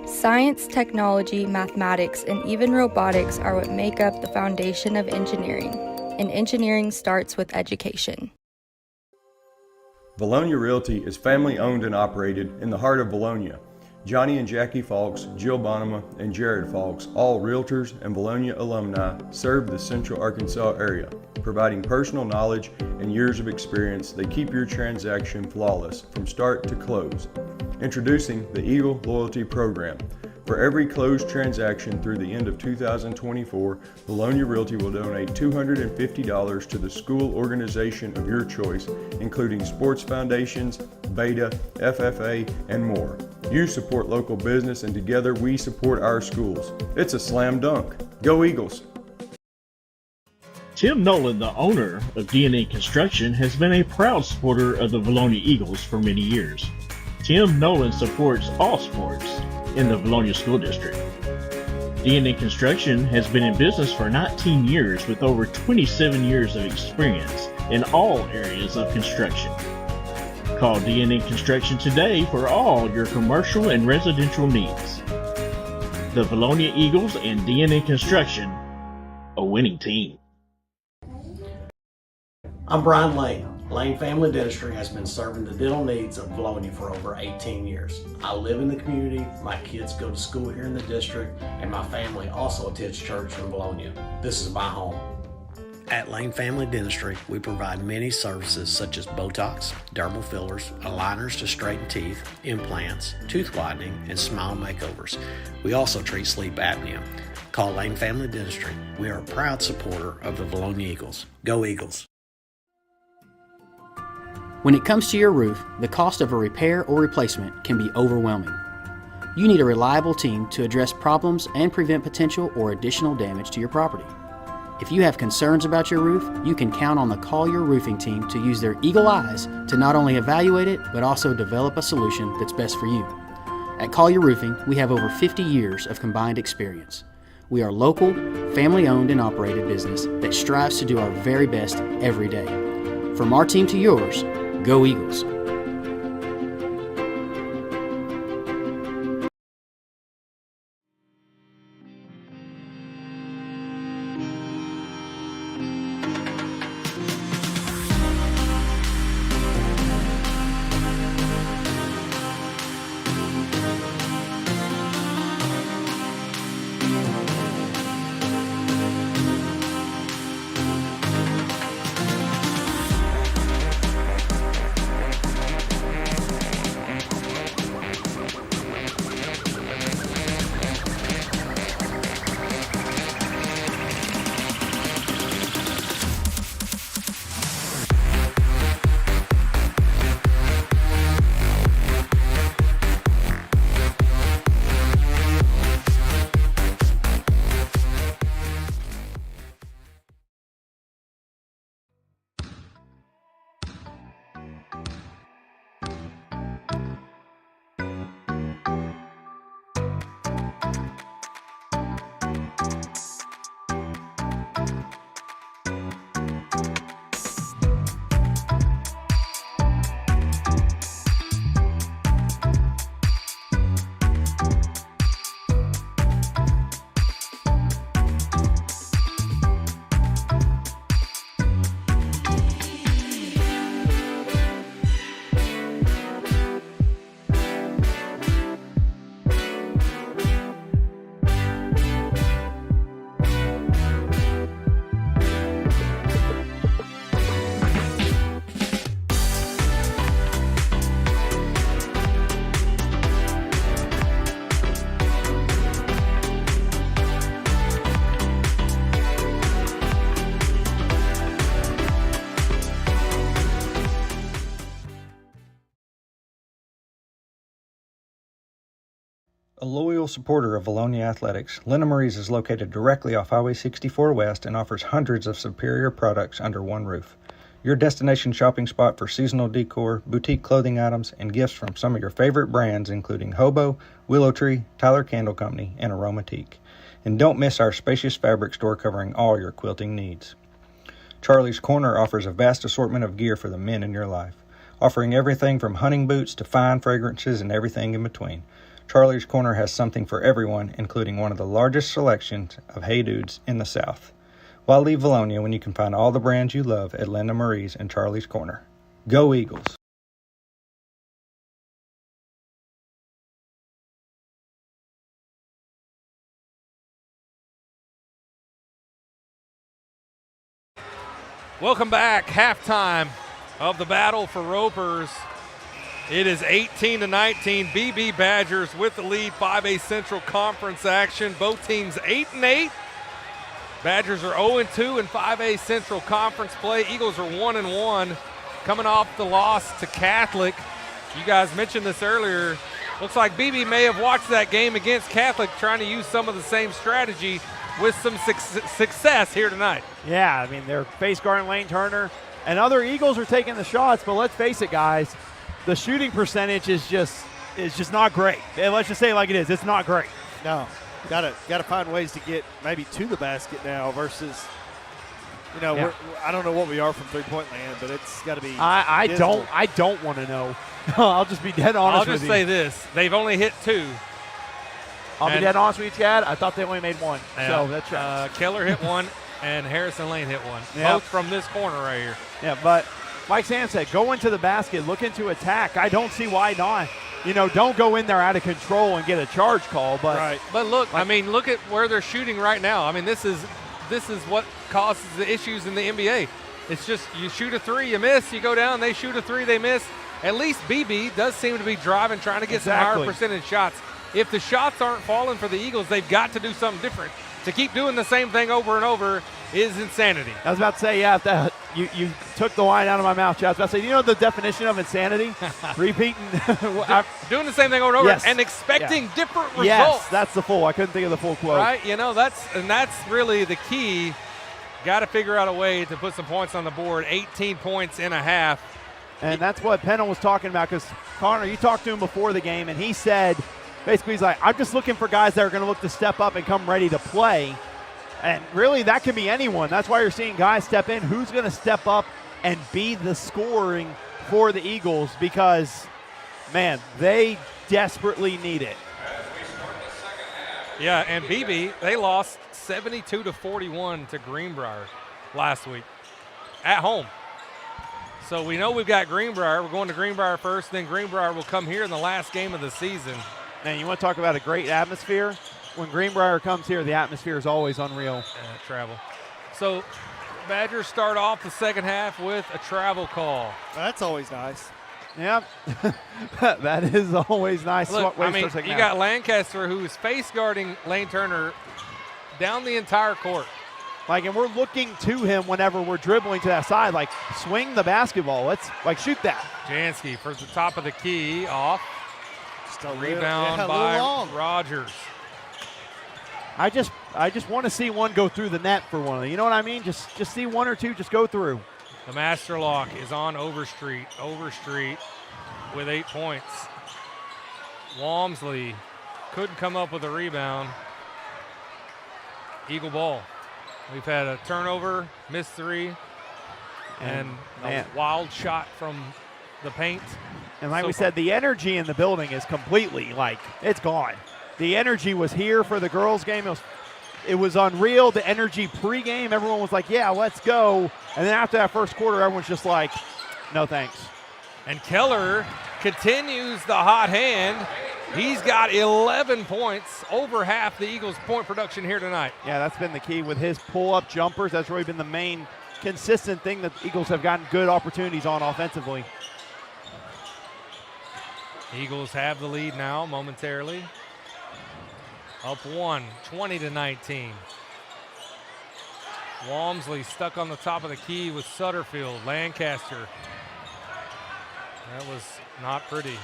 Science, technology, mathematics, and even robotics are what make up the foundation of engineering, and engineering starts with education. Vilonia Realty is family owned and operated in the heart of Vilonia. Johnny and Jackie Falks, Jill Bonema, and Jared Falks, all realtors and Vilonia alumni, serve the Central Arkansas area. Providing personal knowledge and years of experience, they keep your transaction flawless from start to close. Introducing the Eagle Loyalty Program. For every closed transaction through the end of 2024, Vilonia Realty will donate $250 to the school organization of your choice, including sports foundations, Beta, FFA, and more. You support local business, and together we support our schools. It's a slam dunk. Go Eagles! Tim Nolan, the owner of DNA Construction, has been a proud supporter of the Vilonia Eagles for many years. Tim Nolan supports all sports in the Vilonia School District. DNA Construction has been in business for 19 years with over 27 years of experience in all areas of construction. Call DNA Construction today for all your commercial and residential needs. The Vilonia Eagles and DNA Construction, a winning team. I'm Brian Lane. Lane Family Dentistry has been serving the dental needs of Vilonia for over 18 years. I live in the community, my kids go to school here in the district, and my family also attends church in Vilonia. This is my home. At Lane Family Dentistry, we provide many services such as Botox, dermal fillers, aligners to straighten teeth, implants, tooth whitening, and smile makeovers. We also treat sleep apnea. Call Lane Family Dentistry. We are a proud supporter of the Vilonia Eagles. Go Eagles! When it comes to your roof, the cost of a repair or replacement can be overwhelming. You need a reliable team to address problems and prevent potential or additional damage to your property. If you have concerns about your roof, you can count on the Collier Roofing team to use their eagle eyes to not only evaluate it, but also develop a solution that's best for you. At Collier Roofing, we have over 50 years of combined experience. We are local, family-owned and operated business that strives to do our very best every day. From our team to yours, go Eagles! A loyal supporter of Vilonia Athletics, Lena Marie's is located directly off Highway 64 West and offers hundreds of superior products under one roof. Your destination shopping spot for seasonal decor, boutique clothing items, and gifts from some of your favorite brands including Hobo, Willow Tree, Tyler Candle Company, and Aromatique. And don't miss our spacious fabric store covering all your quilting needs. Charlie's Corner offers a vast assortment of gear for the men in your life, offering everything from hunting boots to fine fragrances and everything in between. Charlie's Corner has something for everyone, including one of the largest selections of Hey Dudes in the South. Why leave Vilonia when you can find all the brands you love at Lena Marie's and Charlie's Corner? Go Eagles! Welcome back. Halftime of the battle for Ropers. It is 18-19. Beebe Badgers with the lead. 5A Central Conference action. Both teams 8-8. Badgers are 0-2 in 5A Central Conference play. Eagles are 1-1, coming off the loss to Catholic. You guys mentioned this earlier. Looks like Beebe may have watched that game against Catholic, trying to use some of the same strategy with some success here tonight. Yeah, I mean, they're face guarding Lane Turner, and other Eagles are taking the shots, but let's face it, guys, the shooting percentage is just not great. Let's just say it like it is. It's not great. No. Got to find ways to get maybe to the basket now versus, I don't know what we are from three-point land, but it's got to be. I don't want to know. I'll just be dead honest. I'll just say this: they've only hit 2. I'll be dead honest with you, Chad. I thought they only made 1. Yeah. So that's right. Keller hit 1, and Harrison Lane hit 1. Yep. Both from this corner right here. Yeah, but like Sam said, go into the basket, look into attack. I don't see why not. Don't go in there out of control and get a charge call. But right. But look, look at where they're shooting right now. I mean, this is what causes the issues in the NBA. It's just you shoot a 3, you miss, you go down, they shoot a 3, they miss. At least BB does seem to be driving, trying to get some higher percentage shots. If the shots aren't falling for the Eagles, they've got to do something different. To keep doing the same thing over and over is insanity. I was about to say, you took the line out of my mouth, Chad. I was about to say, you know the definition of insanity? Repeating. Doing the same thing over and over yes. and expecting different results. Yes, that's the full. I couldn't think of the full quote. Right? That's really the key. Got to figure out a way to put some points on the board. 18 points in a half. And that's what Pennell was talking about, because, Connor, you talked to him before the game, and he said, basically, he's like, I'm just looking for guys that are going to look to step up and come ready to play. And really, that can be anyone. That's why you're seeing guys step in. Who's going to step up and be the scoring for the Eagles? Because, man, they desperately need it. Yeah, and BB, they lost 72-41 to Greenbrier last week at home. So we know we've got Greenbrier. We're going to Greenbrier first, then Greenbrier will come here in the last game of the season. Man, you want to talk about a great atmosphere? When Greenbrier comes here, the atmosphere is always unreal. Travel. So Badgers start off the second half with a travel call. That's always nice. Yeah, that is always nice. Look, you got Lancaster, who is face guarding Lane Turner down the entire court. And we're looking to him whenever we're dribbling to that side, swing the basketball. Let's, shoot that. Jansky for the top of the key, off. Just a rebound by Rogers. I just want to see one go through the net for one of them. You know what I mean? Just see one or two just go through. The master lock is on Overstreet. Overstreet with 8 points. Walmsley couldn't come up with a rebound. Eagle ball. We've had a turnover, missed 3, and a wild shot from the paint. And we said, the energy in the building is completely, it's gone. The energy was here for the girls' game. It was unreal. The energy pregame, everyone was like, yeah, let's go. And then after that first quarter, everyone's just like, no thanks. And Keller continues the hot hand. He's got 11 points, over half the Eagles' point production here tonight. Yeah, that's been the key with his pull-up jumpers. That's really been the main consistent thing that the Eagles have gotten good opportunities on offensively. Eagles have the lead now momentarily. Up 1, 20-19. Walmsley stuck on the top of the key with Sutterfield. Lancaster. That was not pretty.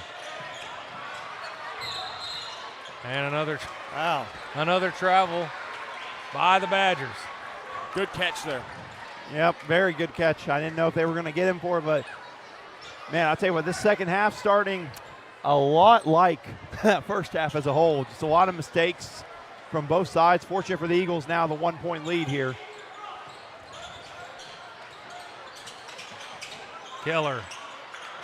And Wow. another travel by the Badgers. Good catch there. Yep, very good catch. I didn't know if they were going to get him for it, but, man, I'll tell you what, this second half starting a lot like that first half as a whole. Just a lot of mistakes from both sides. Fortunate for the Eagles now, the 1-point lead here. Keller.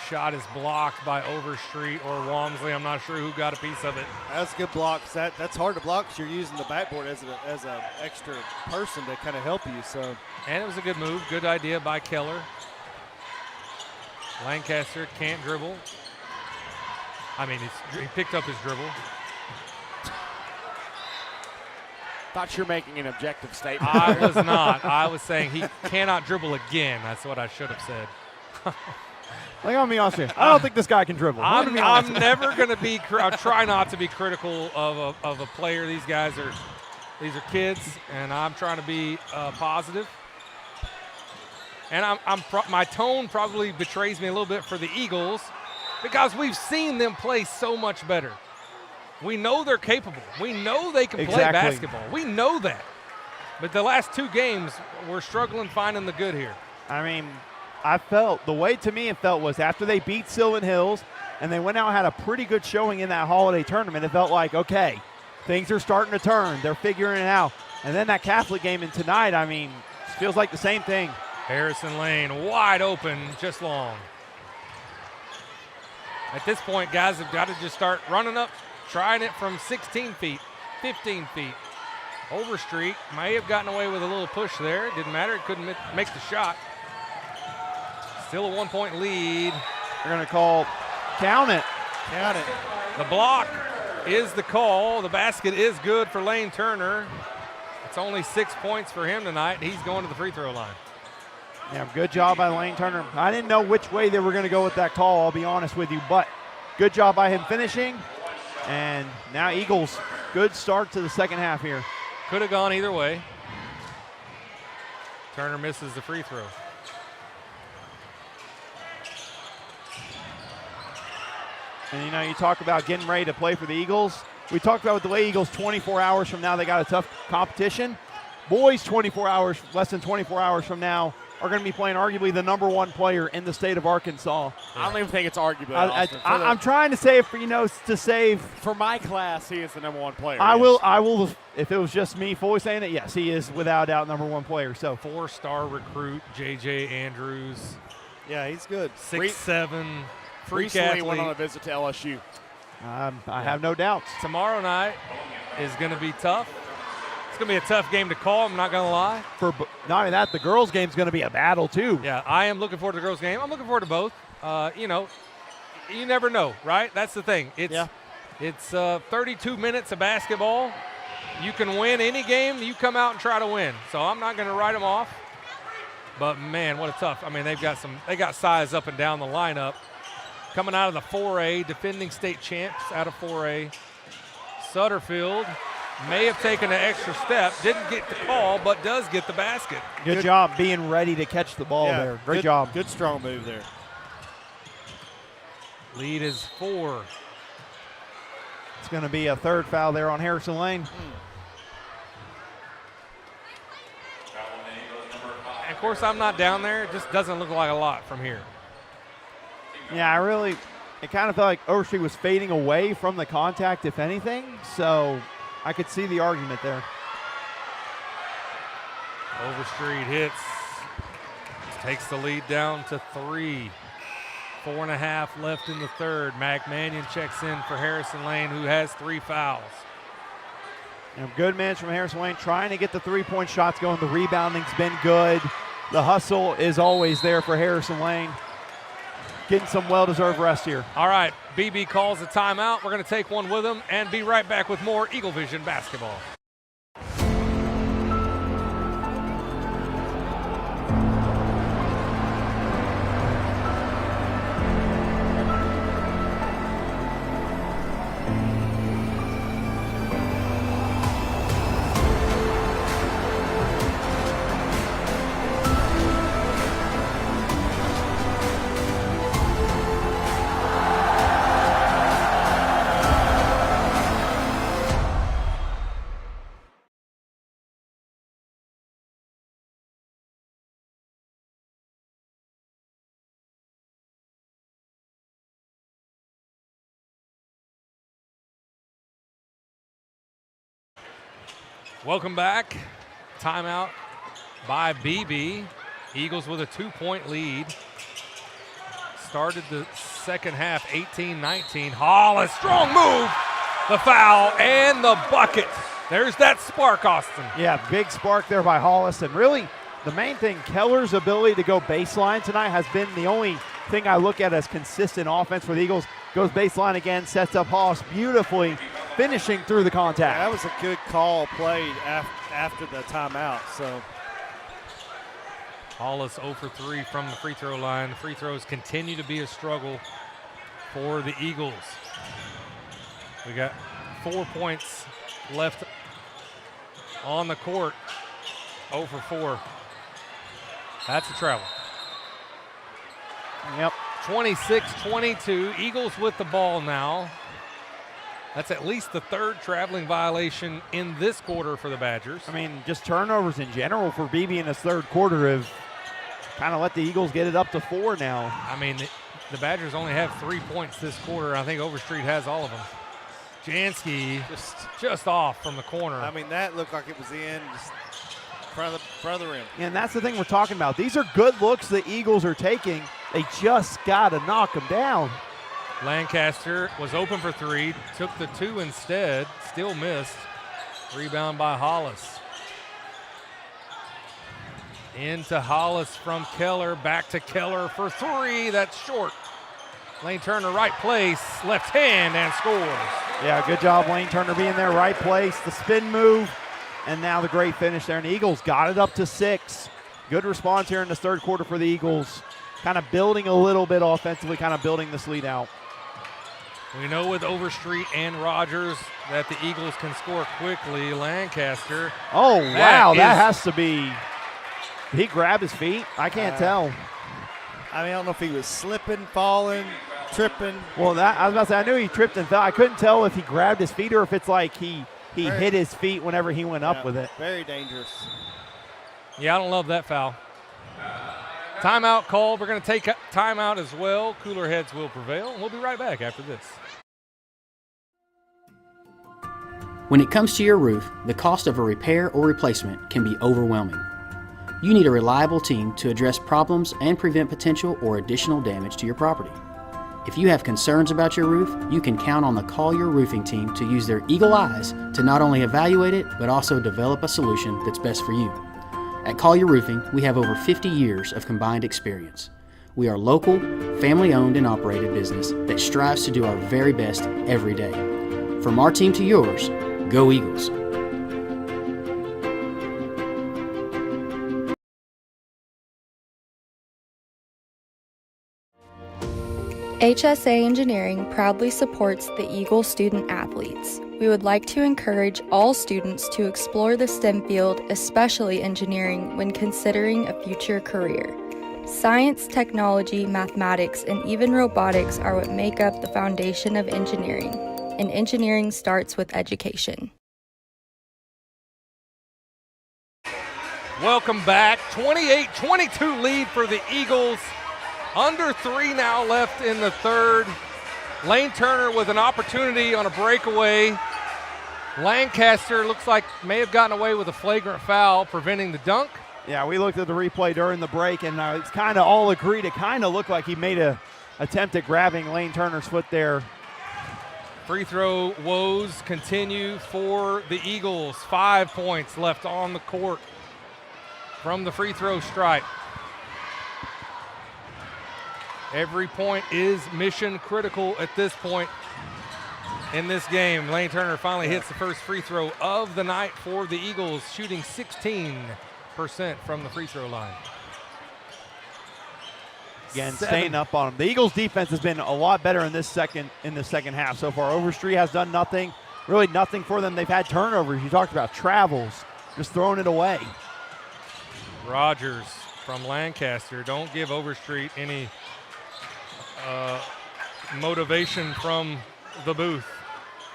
Shot is blocked by Overstreet or Walmsley. I'm not sure who got a piece of it. That's a good block. That's hard to block because you're using the backboard as an extra person to kind of help you. So. And it was a good move. Good idea by Keller. Lancaster can't dribble. I mean, he picked up his dribble. Thought you're making an objective statement. I was not. I was saying he cannot dribble again. That's what I should have said. Like, I'm be honest with you, I don't think this guy can dribble. I'm never going to be. I try not to be critical of a player. These are kids, and I'm trying to be positive. And my tone probably betrays me a little bit for the Eagles because we've seen them play so much better. We know they're capable. We know they can play basketball. We know that. But the last 2 games, we're struggling finding the good here. I mean, I felt, the way to me it felt was after they beat Sylvan Hills and they went out and had a pretty good showing in that holiday tournament, it felt like, okay, things are starting to turn. They're figuring it out. And then that Catholic game and tonight, I mean, it feels like the same thing. Harrison Lane wide open, just long. At this point, guys have got to just start running up, trying it from 16 feet, 15 feet. Overstreet may have gotten away with a little push there. It didn't matter. It couldn't make the shot. Still a 1-point lead. They're going to call, count it. Count it. The block is the call. The basket is good for Lane Turner. It's only 6 points for him tonight. He's going to the free throw line. Yeah, good job by Lane Turner. I didn't know which way they were going to go with that call, I'll be honest with you, but good job by him finishing. And now Eagles, good start to the second half here. Could have gone either way. Turner misses the free throw. And, you know, you talk about getting ready to play for the Eagles. We talked about with the way Eagles 24 hours from now, they got a tough competition. Boys 24 hours, less than 24 hours from now, are going to be playing arguably the #1 player in the state of Arkansas. I don't even think it's arguable. I'm trying to say it for, to save. For my class, he is the #1 player. I will, if it was just me fully saying it, yes, he is without doubt #1 player. So 4-star recruit, J.J. Andrews. Yeah, he's good. 6'7", freak Recently athlete. went on a visit to LSU. I have no doubts. Tomorrow night is going to be tough. It's going to be a tough game to call, I'm not going to lie. For not only that, the girls' game is going to be a battle too. Yeah, I am looking forward to the girls' game. I'm looking forward to both. You never know, right? That's the thing. It's 32 minutes of basketball. You can win any game you come out and try to win. So I'm not going to write them off. But man, what a tough. I mean, they got size up and down the lineup. Coming out of the 4A, defending state champs out of 4A. Sutterfield may have taken an extra step, didn't get the call, but does get the basket. Good job being ready to catch the ball there. Great job. Good strong move there. Lead is 4. It's going to be a third foul there on Harrison Lane. And of course, I'm not down there. It just doesn't look like a lot from here. Yeah, it kind of felt like Overstreet was fading away from the contact, if anything. So I could see the argument there. Overstreet hits. Takes the lead down to 3. 4.5 left in the third. McManion checks in for Harrison Lane, who has 3 fouls. And good manage from Harrison Lane, trying to get the three-point shots going. The rebounding's been good. The hustle is always there for Harrison Lane. Getting some well-deserved rest here. All right, Beebe calls a timeout. We're going to take one with him and be right back with more Eaglevision basketball. Welcome back. Timeout by Beebe. Eagles with a 2-point lead. Started the second half 18-19. Hollis, strong move. The foul and the bucket. There's that spark, Austin. Yeah, big spark there by Hollis. And really, the main thing, Keller's ability to go baseline tonight has been the only thing I look at as consistent offense for the Eagles. Goes baseline again, sets up Hollis beautifully, finishing through the contact. That was a good call played after the timeout. So Hollis 0 for 3 from the free throw line. The free throws continue to be a struggle for the Eagles. We got 4 points left on the court. 0 for 4. That's a travel. Yep. 26-22. Eagles with the ball now. That's at least the third traveling violation in this quarter for the Badgers. I mean, just turnovers in general for Beebe in this third quarter have kind of let the Eagles get it up to 4 now. I mean, the Badgers only have 3 points this quarter. I think Overstreet has all of them. Jansky just off from the corner. I mean, that looked like it was in, just front of the rim. And that's the thing we're talking about. These are good looks the Eagles are taking. They just got to knock them down. Lancaster was open for 3, took the 2 instead, still missed. Rebound by Hollis. Into Hollis from Keller, back to Keller for 3, that's short. Lane Turner, right place, left hand, and scores. Yeah, good job, Lane Turner being there, right place, the spin move, and now the great finish there. And the Eagles got it up to 6. Good response here in this third quarter for the Eagles. Kind of building a little bit offensively, kind of building this lead out. We know with Overstreet and Rogers that the Eagles can score quickly. Lancaster. Oh, wow, that has to be, did he grab his feet? I can't tell. I mean, I don't know if he was slipping, falling, tripping. Well, I was about to say, I knew he tripped and fell. I couldn't tell if he grabbed his feet or if it's like he hit his feet whenever he went up with it. Very dangerous. Yeah, I don't love that foul. Timeout called. We're going to take a timeout as well. Cooler heads will prevail. We'll be right back after this. When it comes to your roof, the cost of a repair or replacement can be overwhelming. You need a reliable team to address problems and prevent potential or additional damage to your property. If you have concerns about your roof, you can count on the Collier Roofing team to use their eagle eyes to not only evaluate it, but also develop a solution that's best for you. At Collier Roofing, we have over 50 years of combined experience. We are local, family-owned and operated business that strives to do our very best every day. From our team to yours, go Eagles! HSA Engineering proudly supports the Eagle student athletes. We would like to encourage all students to explore the STEM field, especially engineering, when considering a future career. Science, technology, mathematics, and even robotics are what make up the foundation of engineering, and engineering starts with education. Welcome back. 28-22 lead for the Eagles. Under 3 now left in the third. Lane Turner with an opportunity on a breakaway. Lancaster looks like may have gotten away with a flagrant foul, preventing the dunk. Yeah, we looked at the replay during the break, and it's kind of all agreed. It kind of looked like he made a attempt at grabbing Lane Turner's foot there. Free throw woes continue for the Eagles. 5 points left on the court from the free throw stripe. Every point is mission critical at this point in this game. Lane Turner finally hits the first free throw of the night for the Eagles, shooting 16% from the free throw line. Again, staying up on him. The Eagles' defense has been a lot better in the second half so far. Overstreet has done nothing, really nothing for them. They've had turnovers. You talked about travels, just throwing it away. Rogers from Lancaster. Don't give Overstreet any motivation from the booth.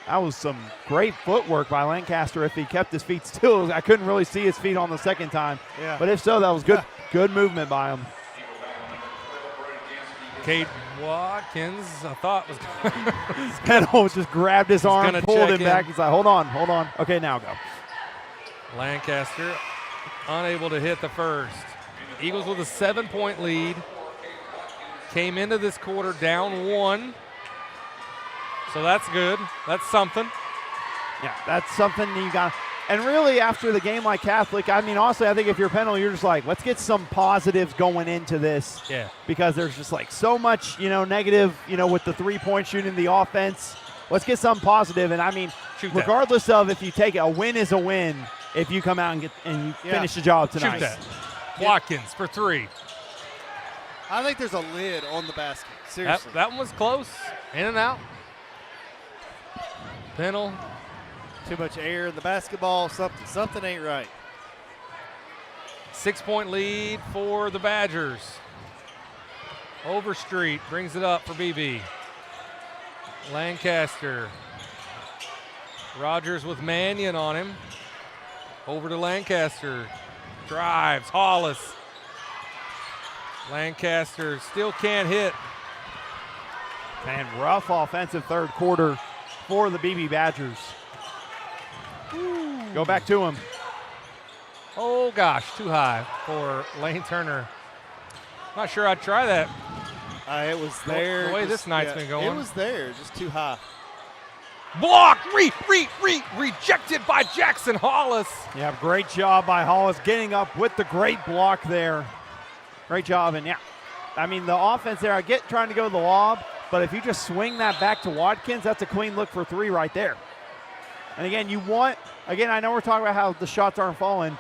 That was some great footwork by Lancaster. If he kept his feet still, I couldn't really see his feet on the second time. Yeah. But if so, that was good movement by him. Cade Watkins, I thought was Heddle just grabbed his arm, pulled him back. in. He's like, hold on. Okay, now go. Lancaster unable to hit the first. Eagles with a 7-point lead. Came into this quarter down 1. So that's good. That's something. Yeah, that's something you got. And really, after the game like Catholic, I mean, honestly, I think if you're Pendle, you're just like, let's get some positives going into this. Yeah. Because there's just like so much, negative, with the 3-point shooting, the offense. Let's get some positive. And I mean, regardless of if you take it, a win is a win if you come out and you finish the job tonight. Shoot that. Watkins for 3. I think there's a lid on the basket. Seriously. That one was close. In and out. Pendle. Too much air in the basketball. Something ain't right. 6-point lead for the Badgers. Overstreet brings it up for Beebe. Lancaster. Rogers with Mannion on him. Over to Lancaster. Drives. Hollis. Lancaster still can't hit. And rough offensive third quarter for the Beebe Badgers. Go back to him. Oh, gosh, too high for Lane Turner. Not sure I'd try that. It was there. The way this night's been going. It was there, just too high. Blocked, rejected by Jackson Hollis. Yeah, great job by Hollis getting up with the great block there. Great job, and I mean, the offense there, I get trying to go to the lob, but if you just swing that back to Watkins, that's a clean look for 3 right there. And again, I know we're talking about how the shots aren't falling,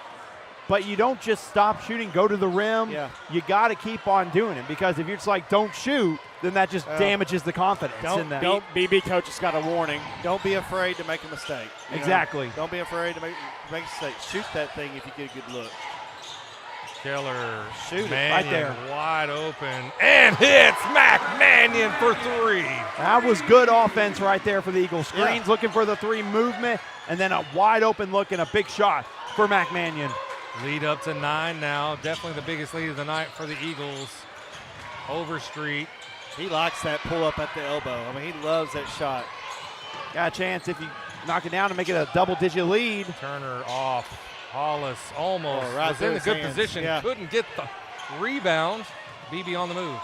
but you don't just stop shooting, go to the rim. Yeah. You got to keep on doing it, because if you're just like, don't shoot, then that just damages the confidence in that. BB coach has got a warning. Don't be afraid to make a mistake. Exactly. Don't be afraid to make a mistake. Shoot that thing if you get a good look. Keller. Shoot Mannion, it right there. Wide open. And hits Mac Mannion for 3. That was good offense right there for the Eagles. Screens looking for the 3 movement, and then a wide open look and a big shot for Mac Mannion. Lead up to 9 now. Definitely the biggest lead of the night for the Eagles. Overstreet. He likes that pull up at the elbow. I mean, he loves that shot. Got a chance if you knock it down to make it a double-digit lead. Turner off. Hollis almost was in a good position. Couldn't get the rebound. Beebe on the move.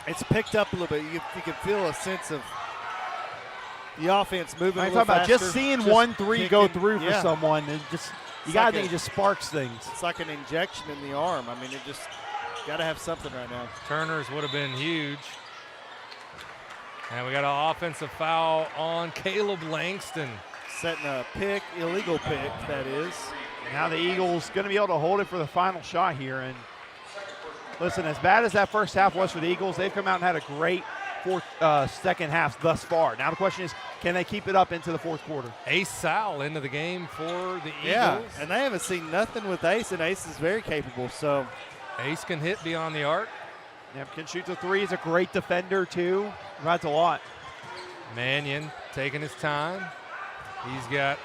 It's picked up a little bit. You can feel a sense of the offense moving a little faster. faster. Just seeing 1-3 go through for someone, you got to think it just sparks things. It's like an injection in the arm. I mean, it just got to have something right now. Turner's would have been huge. And we got an offensive foul on Caleb Langston. Setting a pick, illegal pick, that is. Now the Eagles going to be able to hold it for the final shot here. And listen, as bad as that first half was for the Eagles, they've come out and had a great second half thus far. Now the question is, can they keep it up into the fourth quarter? Ace Sal into the game for the Eagles. Yeah, and they haven't seen nothing with Ace, and Ace is very capable. So Ace can hit beyond the arc. Yep, can shoot the 3. He's a great defender too. Provides a lot. Mannion taking his time. He's got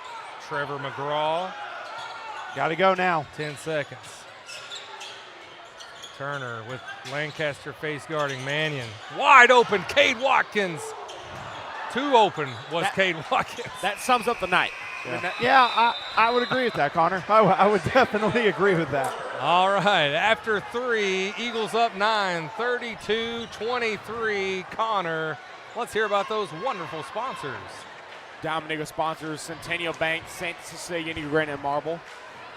Trevor McGraw. Got to go now. 10 seconds. Turner with Lancaster face guarding Mannion. Wide open, Cade Watkins. Too open was Cade Watkins. That sums up the night. I would agree with that, Connor. I would definitely agree with that. All right, after 3, Eagles up 9, 32-23. Connor, let's hear about those wonderful sponsors. Diamond Eagle sponsors Centennial Bank, St. Cecilia, New Granite and Marble.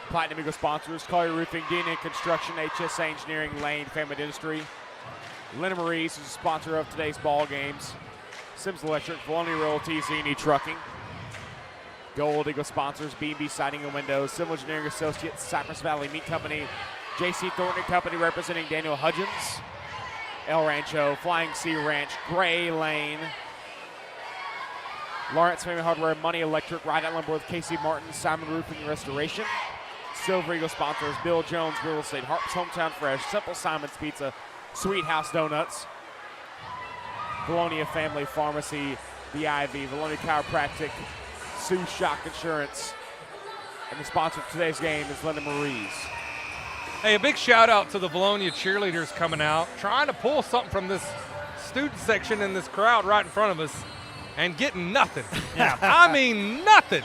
Platinum Eagle sponsors Collier Roofing, DNA Construction, HSA Engineering, Lane Family Dentistry. Lena Marie's is a sponsor of today's ball games. Sims Electric, Vilonia Realty, Z&E Trucking. Gold Eagle sponsors Beebe Siding and Windows, Civil Engineering Associates, Cypress Valley Meat Company, J.C. Thornton Company representing Daniel Hudgens. El Rancho, Flying Sea Ranch, Gray Lane. Lawrence Family Hardware, Money Electric, Ride Lumber with Casey Martin, Simon Roofing and Restoration. Silver Eagle sponsors Bill Jones Real Estate, Harp's Hometown Fresh, Simple Simon's Pizza, Sweet House Donuts. Vilonia Family Pharmacy, The Ivy, Vilonia Chiropractic, Sue Shock Insurance. And the sponsor of today's game is Linda Marie's. Hey, a big shout out to the Vilonia cheerleaders coming out, trying to pull something from this student section in this crowd right in front of us and getting nothing. I mean nothing.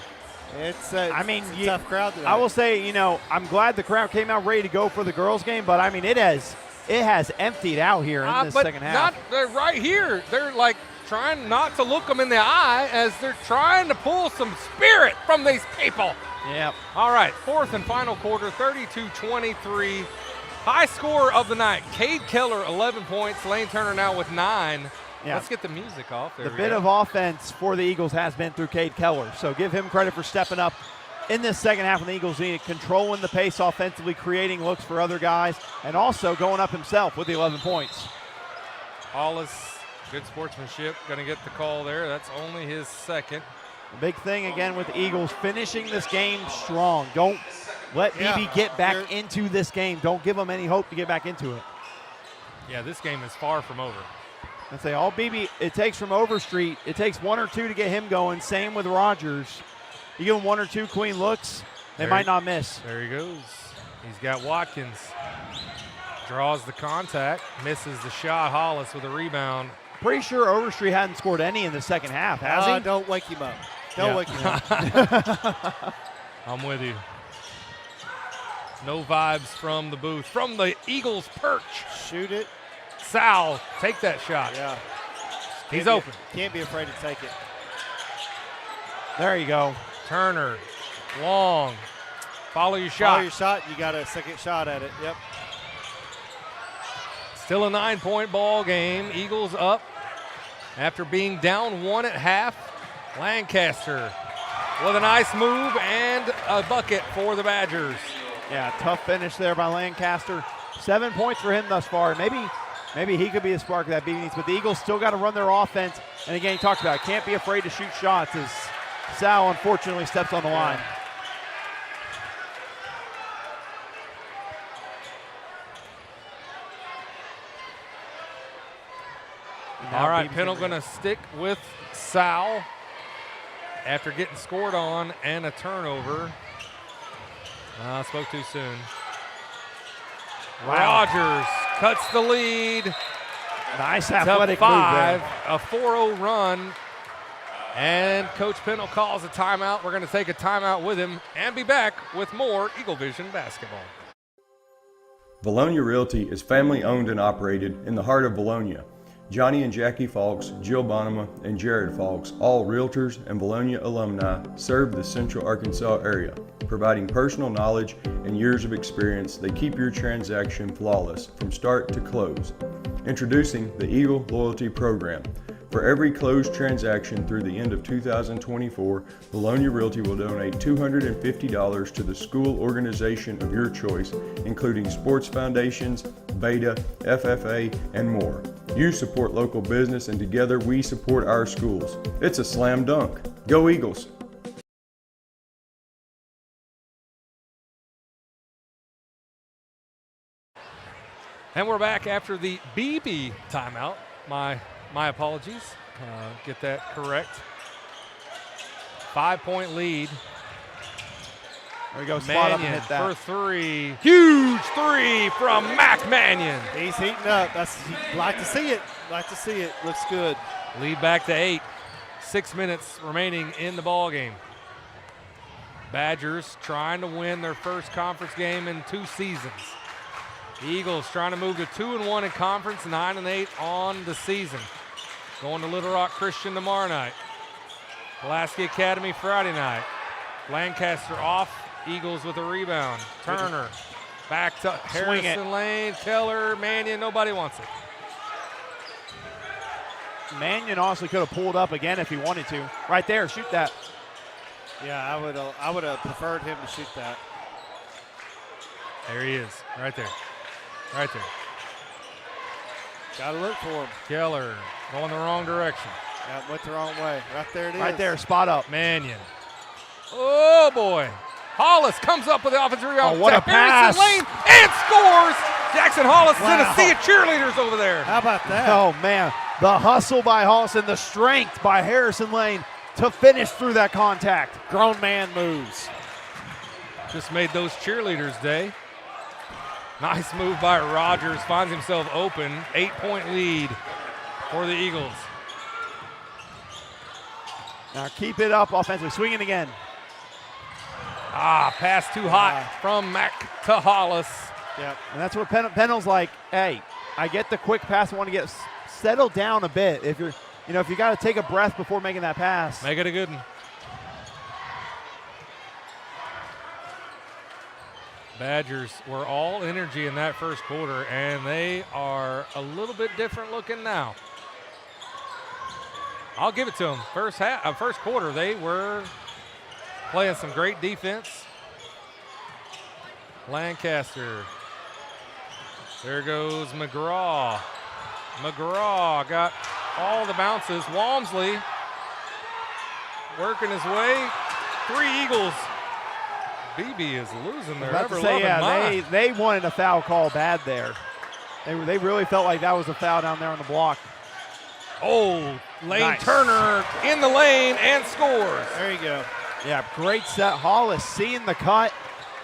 It's I mean, it's a tough crowd tonight. I will say, I'm glad the crowd came out ready to go for the girls' game, but I mean, it has emptied out here in this but second half. they're right here. They're like trying not to look them in the eye as they're trying to pull some spirit from these people. Yep. All right, fourth and final quarter, 32-23. High score of the night. Cade Keller, 11 points. Lane Turner now with 9. Yeah. Let's get the music off. There The bit of offense for the Eagles has been through Cade Keller, so give him credit for stepping up in this second half when the Eagles needed, controlling the pace offensively, creating looks for other guys, and also going up himself with the 11 points. Hollis, good sportsmanship, going to get the call there. That's only his second. The big thing again with the Eagles, finishing this game strong. Don't let Beebe get back into this game. Don't give them any hope to get back into it. Yeah, this game is far from over. I'd say all Beebe, it takes from Overstreet, it takes 1 or 2 to get him going. Same with Rogers. You give him 1 or 2 clean looks, they might not miss. There he goes. He's got Watkins. Draws the contact, misses the shot. Hollis with a rebound. Pretty sure Overstreet hadn't scored any in the second half, has he? Don't wake him up. Don't wake him up. I'm with you. No vibes from the booth. From the Eagles perch. Shoot it. Sal, take that shot. Yeah. He's open. Can't be afraid to take it. There you go. Turner, long. Follow your shot. Follow your shot. You got a second shot at it. Yep. Still a 9-point ball game. Eagles up after being down 1 at half. Lancaster with a nice move and a bucket for the Badgers. Yeah, tough finish there by Lancaster. 7 points for him thus far. Maybe he could be the spark that Beebe needs, but the Eagles still got to run their offense. And again, he talked about it. Can't be afraid to shoot shots as Sal unfortunately steps on the line. All right, Pennell going to stick with Sal after getting scored on and a turnover. I spoke too soon. Wow. Rogers cuts the lead. Nice athletic to 5, move there. a 4-0 run. And Coach Pennell calls a timeout. We're going to take a timeout with him and be back with more Eaglevision basketball. Vilonia Realty is family owned and operated in the heart of Vilonia. Johnny and Jackie Falks, Jill Bonema, and Jared Falks, all realtors and Vilonia alumni, serve the Central Arkansas area, providing personal knowledge and years of experience that keep your transaction flawless from start to close. Introducing the Eagle Loyalty Program. For every closed transaction through the end of 2024, Vilonia Realty will donate $250 to the school organization of your choice, including sports foundations, Beta, FFA, and more. You support local business, and together we support our schools. It's a slam dunk. Go Eagles! And we're back after the Beebe timeout. My apologies. Get that correct. 5-point lead. There we go. Spot up and Mannion hit that. for 3. Huge 3 from Mac Mannion. He's heating up. Like to see it. Like to see it. Looks good. Lead back to 8. 6 minutes remaining in the ball game. Badgers trying to win their first conference game in 2 seasons. The Eagles trying to move to 2-1 in conference, 9-8 on the season. Going to Little Rock Christian tomorrow night. Pulaski Academy Friday night. Lancaster off. Eagles with a rebound. Turner back to Harrison Lane. Keller, Mannion, nobody wants it. Mannion honestly could have pulled up again if he wanted to. Right there, shoot that. Yeah, I would have preferred him to shoot that. There he is, right there. Right there. Got to look for him. Keller going the wrong direction. Yeah, went the wrong way. Right there it is. Right there, spot up. Mannion. Oh, boy. Hollis comes up with the offensive rebound. Oh, what a pass. Harrison Lane and scores. Jackson Hollis is in a sea of cheerleaders over there. How about that? Oh, man. The hustle by Hollis and the strength by Harrison Lane to finish through that contact. Grown man moves. Just made those cheerleaders' day. Nice move by Rogers. Finds himself open. 8-point lead for the Eagles. Now keep it up offensively. Swinging again. Pass too hot from Mac to Hollis. Yep. And that's what Pennell's like, hey, I get the quick pass. I want to get settled down a bit. If you're, if you got to take a breath before making that pass. Make it a good one. Badgers were all energy in that first quarter, and they are a little bit different looking now. I'll give it to them. First quarter, they were playing some great defense. Lancaster. There goes McGraw. McGraw got all the bounces. Walmsley working his way. 3 Eagles. Beebe is losing their ever-loving mind. They wanted a foul call bad there. They really felt like that was a foul down there on the block. Oh, Lane Turner in the lane and scores. There you go. Yeah, great set. Hollis seeing the cut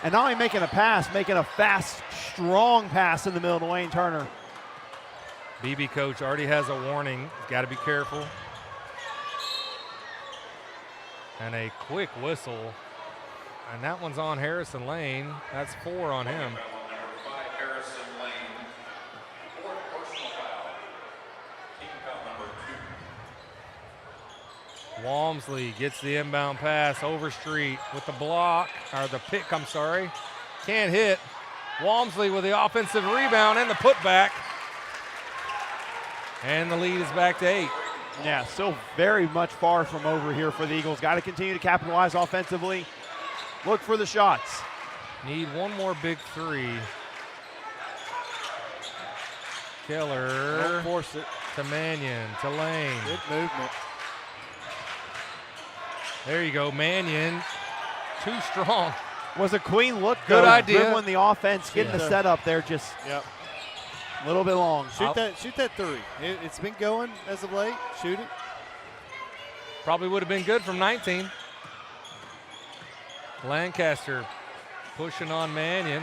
and not only making a pass, making a fast, strong pass in the middle to Lane Turner. Beebe coach already has a warning. Got to be careful. And a quick whistle. And that one's on Harrison Lane. That's 4 on him. Walmsley gets the inbound pass. Overstreet with the block, or the pick, I'm sorry. Can't hit. Walmsley with the offensive rebound and the putback. And the lead is back to 8. Yeah, still very much far from over here for the Eagles. Got to continue to capitalize offensively. Look for the shots. Need one more big 3. Keller. Don't force it. To Mannion, to Lane. Good movement. There you go, Mannion. Too strong. Was a clean look. Good idea. Dribbling the offense, getting the setup there, just a little bit long. Shoot that 3. It's been going as of late. Shoot it. Probably would have been good from 19. Lancaster pushing on Mannion.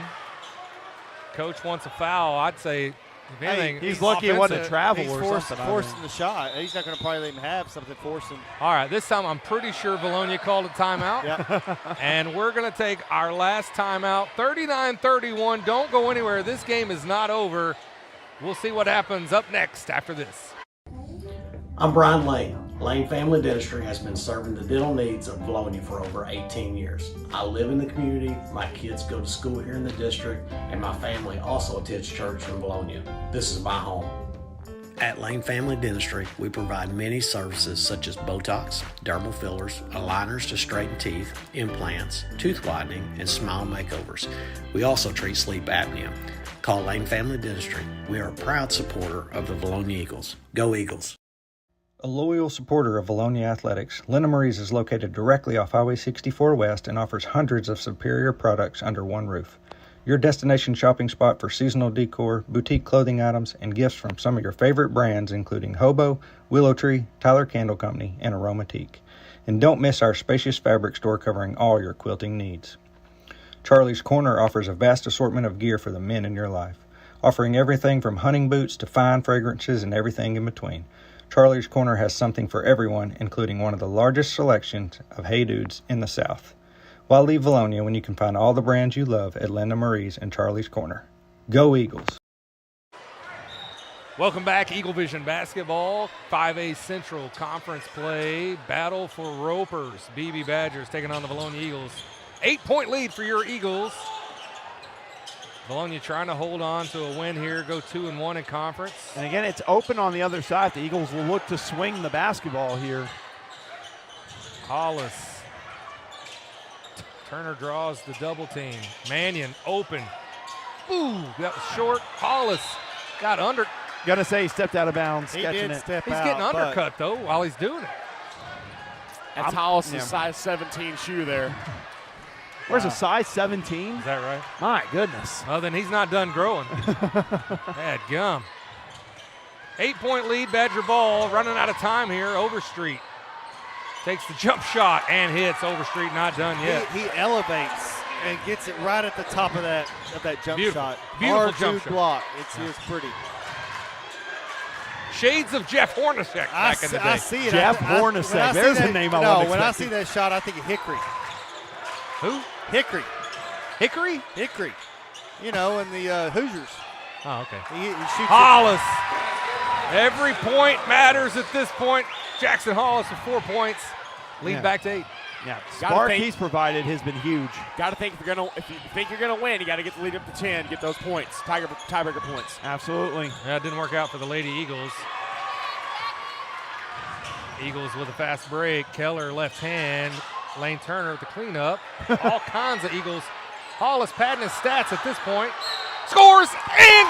Coach wants a foul. I'd say, if anything, he's lucky it wasn't a travel or something. Forcing the shot. He's not going to probably let him have something forcing. All right, this time I'm pretty sure Vilonia called a timeout. Yep. And we're going to take our last timeout. 39-31. Don't go anywhere. This game is not over. We'll see what happens up next after this. I'm Brian Lane. Lane Family Dentistry has been serving the dental needs of Vilonia for over 18 years. I live in the community, my kids go to school here in the district, and my family also attends church in Vilonia. This is my home. At Lane Family Dentistry, we provide many services such as Botox, dermal fillers, aligners to straighten teeth, implants, tooth whitening, and smile makeovers. We also treat sleep apnea. Call Lane Family Dentistry. We are a proud supporter of the Vilonia Eagles. Go Eagles! A loyal supporter of Vilonia Athletics, Lena Marie's is located directly off Highway 64 West and offers hundreds of superior products under one roof. Your destination shopping spot for seasonal decor, boutique clothing items, and gifts from some of your favorite brands including Hobo, Willow Tree, Tyler Candle Company, and Aromatique. And don't miss our spacious fabric store covering all your quilting needs. Charlie's Corner offers a vast assortment of gear for the men in your life, offering everything from hunting boots to fine fragrances and everything in between. Charlie's Corner has something for everyone, including one of the largest selections of Hey Dudes in the South. Why leave Vilonia when you can find all the brands you love at Linda Marie's and Charlie's Corner? Go Eagles! Welcome back, Eaglevision basketball, 5A Central Conference play, battle for ropers. Beebe Badgers taking on the Vilonia Eagles. 8-point lead for your Eagles. Vilonia trying to hold on to a win here, go 2-1 in conference. And again, it's open on the other side. The Eagles will look to swing the basketball here. Hollis. Turner draws the double team. Mannion open. Ooh, that was short. Hollis got under. Gonna say he stepped out of bounds. He did step He's out. getting undercut though while he's doing it. That's Hollis' size 17 shoe there. Where's a size 17? Is that right? My goodness. Well, then he's not done growing. Bad gum. 8-point lead, Badger ball. Running out of time here. Overstreet takes the jump shot and hits. Overstreet not done yet. He elevates and gets it right at the top of that jump shot. Beautiful R2 jump shot. block. It's pretty. Shades of Jeff Hornacek back in the day. I see it. Jeff Hornacek. There's a name I love. No, when I see that shot, I think of Hickory. Who? Hickory. Hickory? Hickory. You know, in the Hoosiers. Oh, okay. He shoots Hollis. Every point matters at this point. Jackson Hollis with 4 points. Lead back to 8. Yeah, spark he's provided has been huge. Got to think if you think you're gonna win, you got to get the lead up to 10, get those points, tiebreaker points. Absolutely. Yeah, it didn't work out for the Lady Eagles. Eagles with a fast break. Keller left hand. Lane Turner with the cleanup. All kinds of Eagles. Hollis padding his stats at this point. Scores and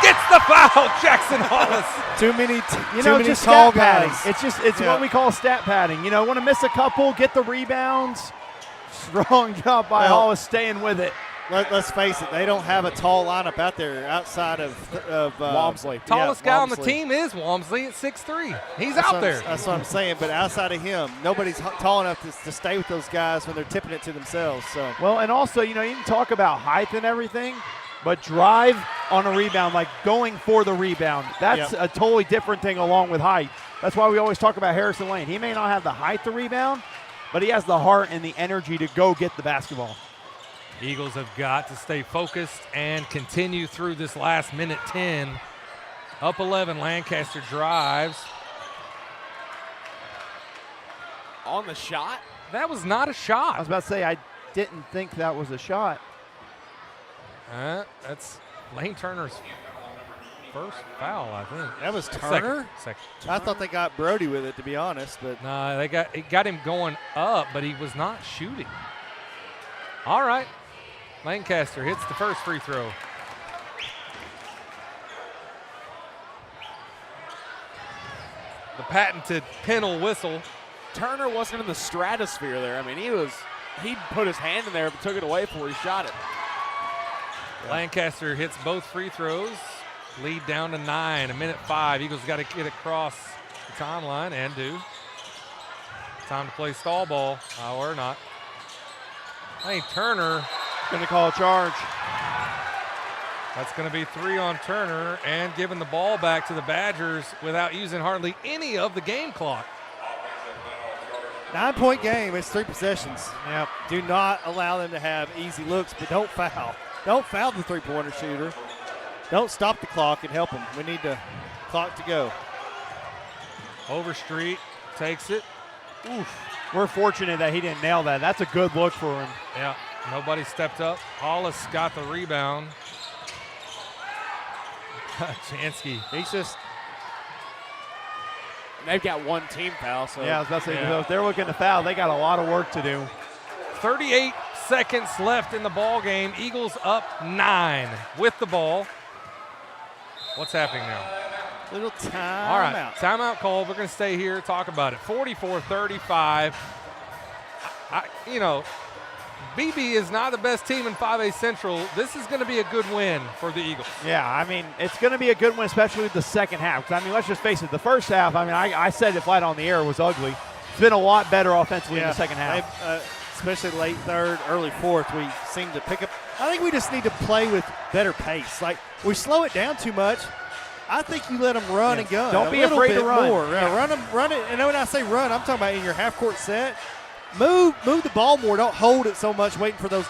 gets the foul. Jackson Hollis. Too many just tall stat guys. padding. It's what we call stat padding. You know, want to miss a couple, get the rebounds. Strong job by Hollis staying with it. Let's face it, they don't have a tall lineup out there outside of Walmsley. Tallest guy on the team is Walmsley at 6'3". He's out there. That's what I'm saying. But outside of him, nobody's tall enough to stay with those guys when they're tipping it to themselves. So well, and also, you know, you can talk about height and everything, but drive on a rebound, like going for the rebound, that's a totally different thing along with height. That's why we always talk about Harrison Lane. He may not have the height to rebound, but he has the heart and the energy to go get the basketball. Eagles have got to stay focused and continue through this last minute 10. Up 11, Lancaster drives. On the shot? That was not a shot. I was about to say, I didn't think that was a shot. That's Lane Turner's first foul, I think. That was Turner? Second. I thought they got Brody with it, to be honest. But no, it got him going up, but he was not shooting. All right. Lancaster hits the first free throw. The patented Pennell whistle. Turner wasn't in the stratosphere there. I mean, he put his hand in there but took it away before he shot it. Lancaster hits both free throws. Lead down to 9, 1:05. Eagles got to get across the timeline and do. Time to play stall ball, or not. Hey, Turner going to call a charge. That's going to be 3 on Turner and giving the ball back to the Badgers without using hardly any of the game clock. 9-point game. It's 3 possessions. Yep. Do not allow them to have easy looks, but don't foul. Don't foul the three-pointer shooter. Don't stop the clock and help them. We need the clock to go. Overstreet takes it. Oof. We're fortunate that he didn't nail that. That's a good look for him. Yeah, nobody stepped up. Hollis got the rebound. Chansky. He's just. They've got one team foul. So yeah, I was about to say, if they're looking to foul, they got a lot of work to do. 38 seconds left in the ball game. Eagles up 9 with the ball. What's happening now? Little timeout. All right, timeout called. We're going to stay here, talk about it. 44-35. Beebe is not the best team in 5A Central. This is going to be a good win for the Eagles. Yeah, I mean, it's going to be a good win, especially with the second half. I mean, let's just face it. The first half, I mean, I said it flat on the air, was ugly. It's been a lot better offensively in the second half. Especially late third, early fourth, we seem to pick up. I think we just need to play with better pace. Like, we slow it down too much. I think you let them run and gun. Don't be afraid to run. More. Run it. And when I say run, I'm talking about in your half-court set. Move the ball more. Don't hold it so much, waiting for those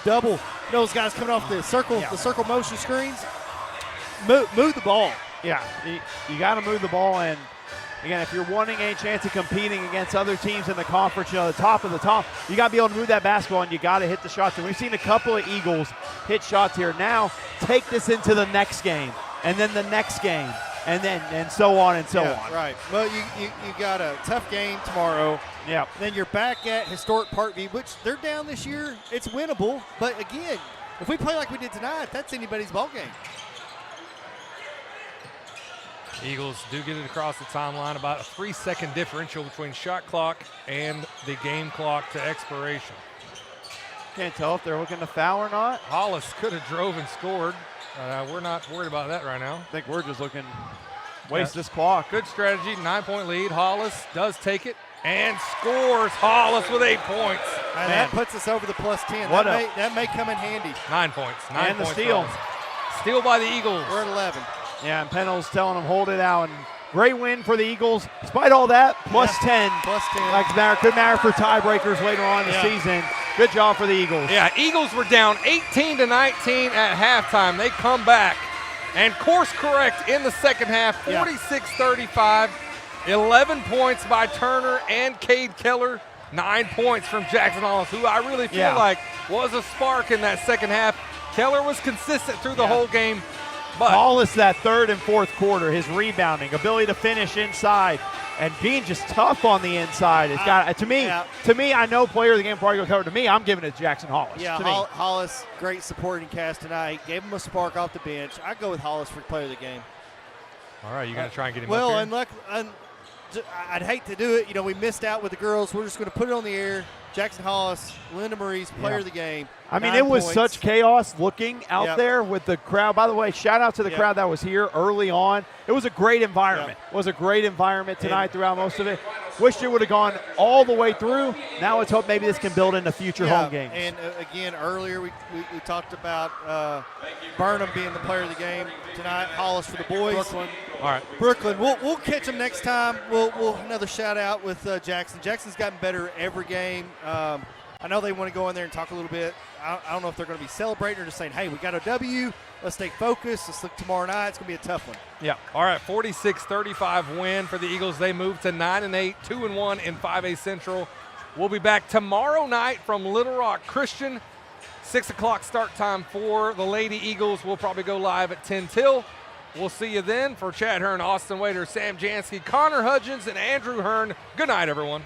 those guys coming off the circle motion screens. Move the ball. Yeah, you got to move the ball. And again, if you're wanting a chance of competing against other teams in the conference, the top of the top, you got to be able to move that basketball, and you got to hit the shots. And we've seen a couple of Eagles hit shots here. Now take this into the next game, and then the next game, and so on and so on. Right. Well, you got a tough game tomorrow. Yeah. Then you're back at historic Parkview, which they're down this year. It's winnable, but again, if we play like we did tonight, that's anybody's ball game. Eagles do get it across the timeline. About a 3-second differential between shot clock and the game clock to expiration. Can't tell if they're looking to foul or not. Hollis could have drove and scored. We're not worried about that right now. I think we're just looking waste this clock. Good strategy, 9-point lead. Hollis does take it and scores. Hollis with 8 points. And that puts us over the plus 10. That may come in handy. 9 points. And the steal. Steal by the Eagles. We're at 11. Yeah, and Pennell's telling them hold it out. And great win for the Eagles. Despite all that, plus 10. Plus 10. Could matter for tiebreakers later on in the season. Good job for the Eagles. Yeah, Eagles were down 18-19 at halftime. They come back and course correct in the second half, 46-35. 11 points by Turner and Cade Keller. 9 points from Jackson Hollis, who I really feel like was a spark in that second half. Keller was consistent through the whole game. But Hollis, that third and fourth quarter, his rebounding, ability to finish inside, and being just tough on the inside. It's got to me. I know player of the game before I go cover. To me, I'm giving it to Jackson Hollis. Yeah, Hollis, great supporting cast tonight. Gave him a spark off the bench. I go with Hollis for player of the game. All right, you're going to try and get him well, up here? and I'd hate to do it. You know, we missed out with the girls. We're just going to put it on the air. Jackson Hollis, Linda Marie's player of the game. I mean, 9 it was points. such chaos looking out there with the crowd. By the way, shout out to the crowd that was here early on. It was a great environment. It was a great environment tonight throughout most of it. Wished it would have gone all the way through. Now let's hope maybe this can build into future home games. And again, earlier we talked about Burnham being the player of the game tonight. Hollis for the boys. Brooklyn. All right. Brooklyn. We'll catch them next time. We'll another shout out with Jackson. Jackson's gotten better every game. I know they want to go in there and talk a little bit. I don't know if they're going to be celebrating or just saying, hey, we got a W. Let's stay focused. Let's look tomorrow night. It's going to be a tough one. Yeah. All right, 46-35 win for the Eagles. They move to 9-8, 2-1 in 5A Central. We'll be back tomorrow night from Little Rock Christian. 6 o'clock start time for the Lady Eagles. We'll probably go live at 10 till. We'll see you then. For Chad Hearn, Austin Wader, Sam Jansky, Connor Hudgens, and Andrew Hearn, good night, everyone.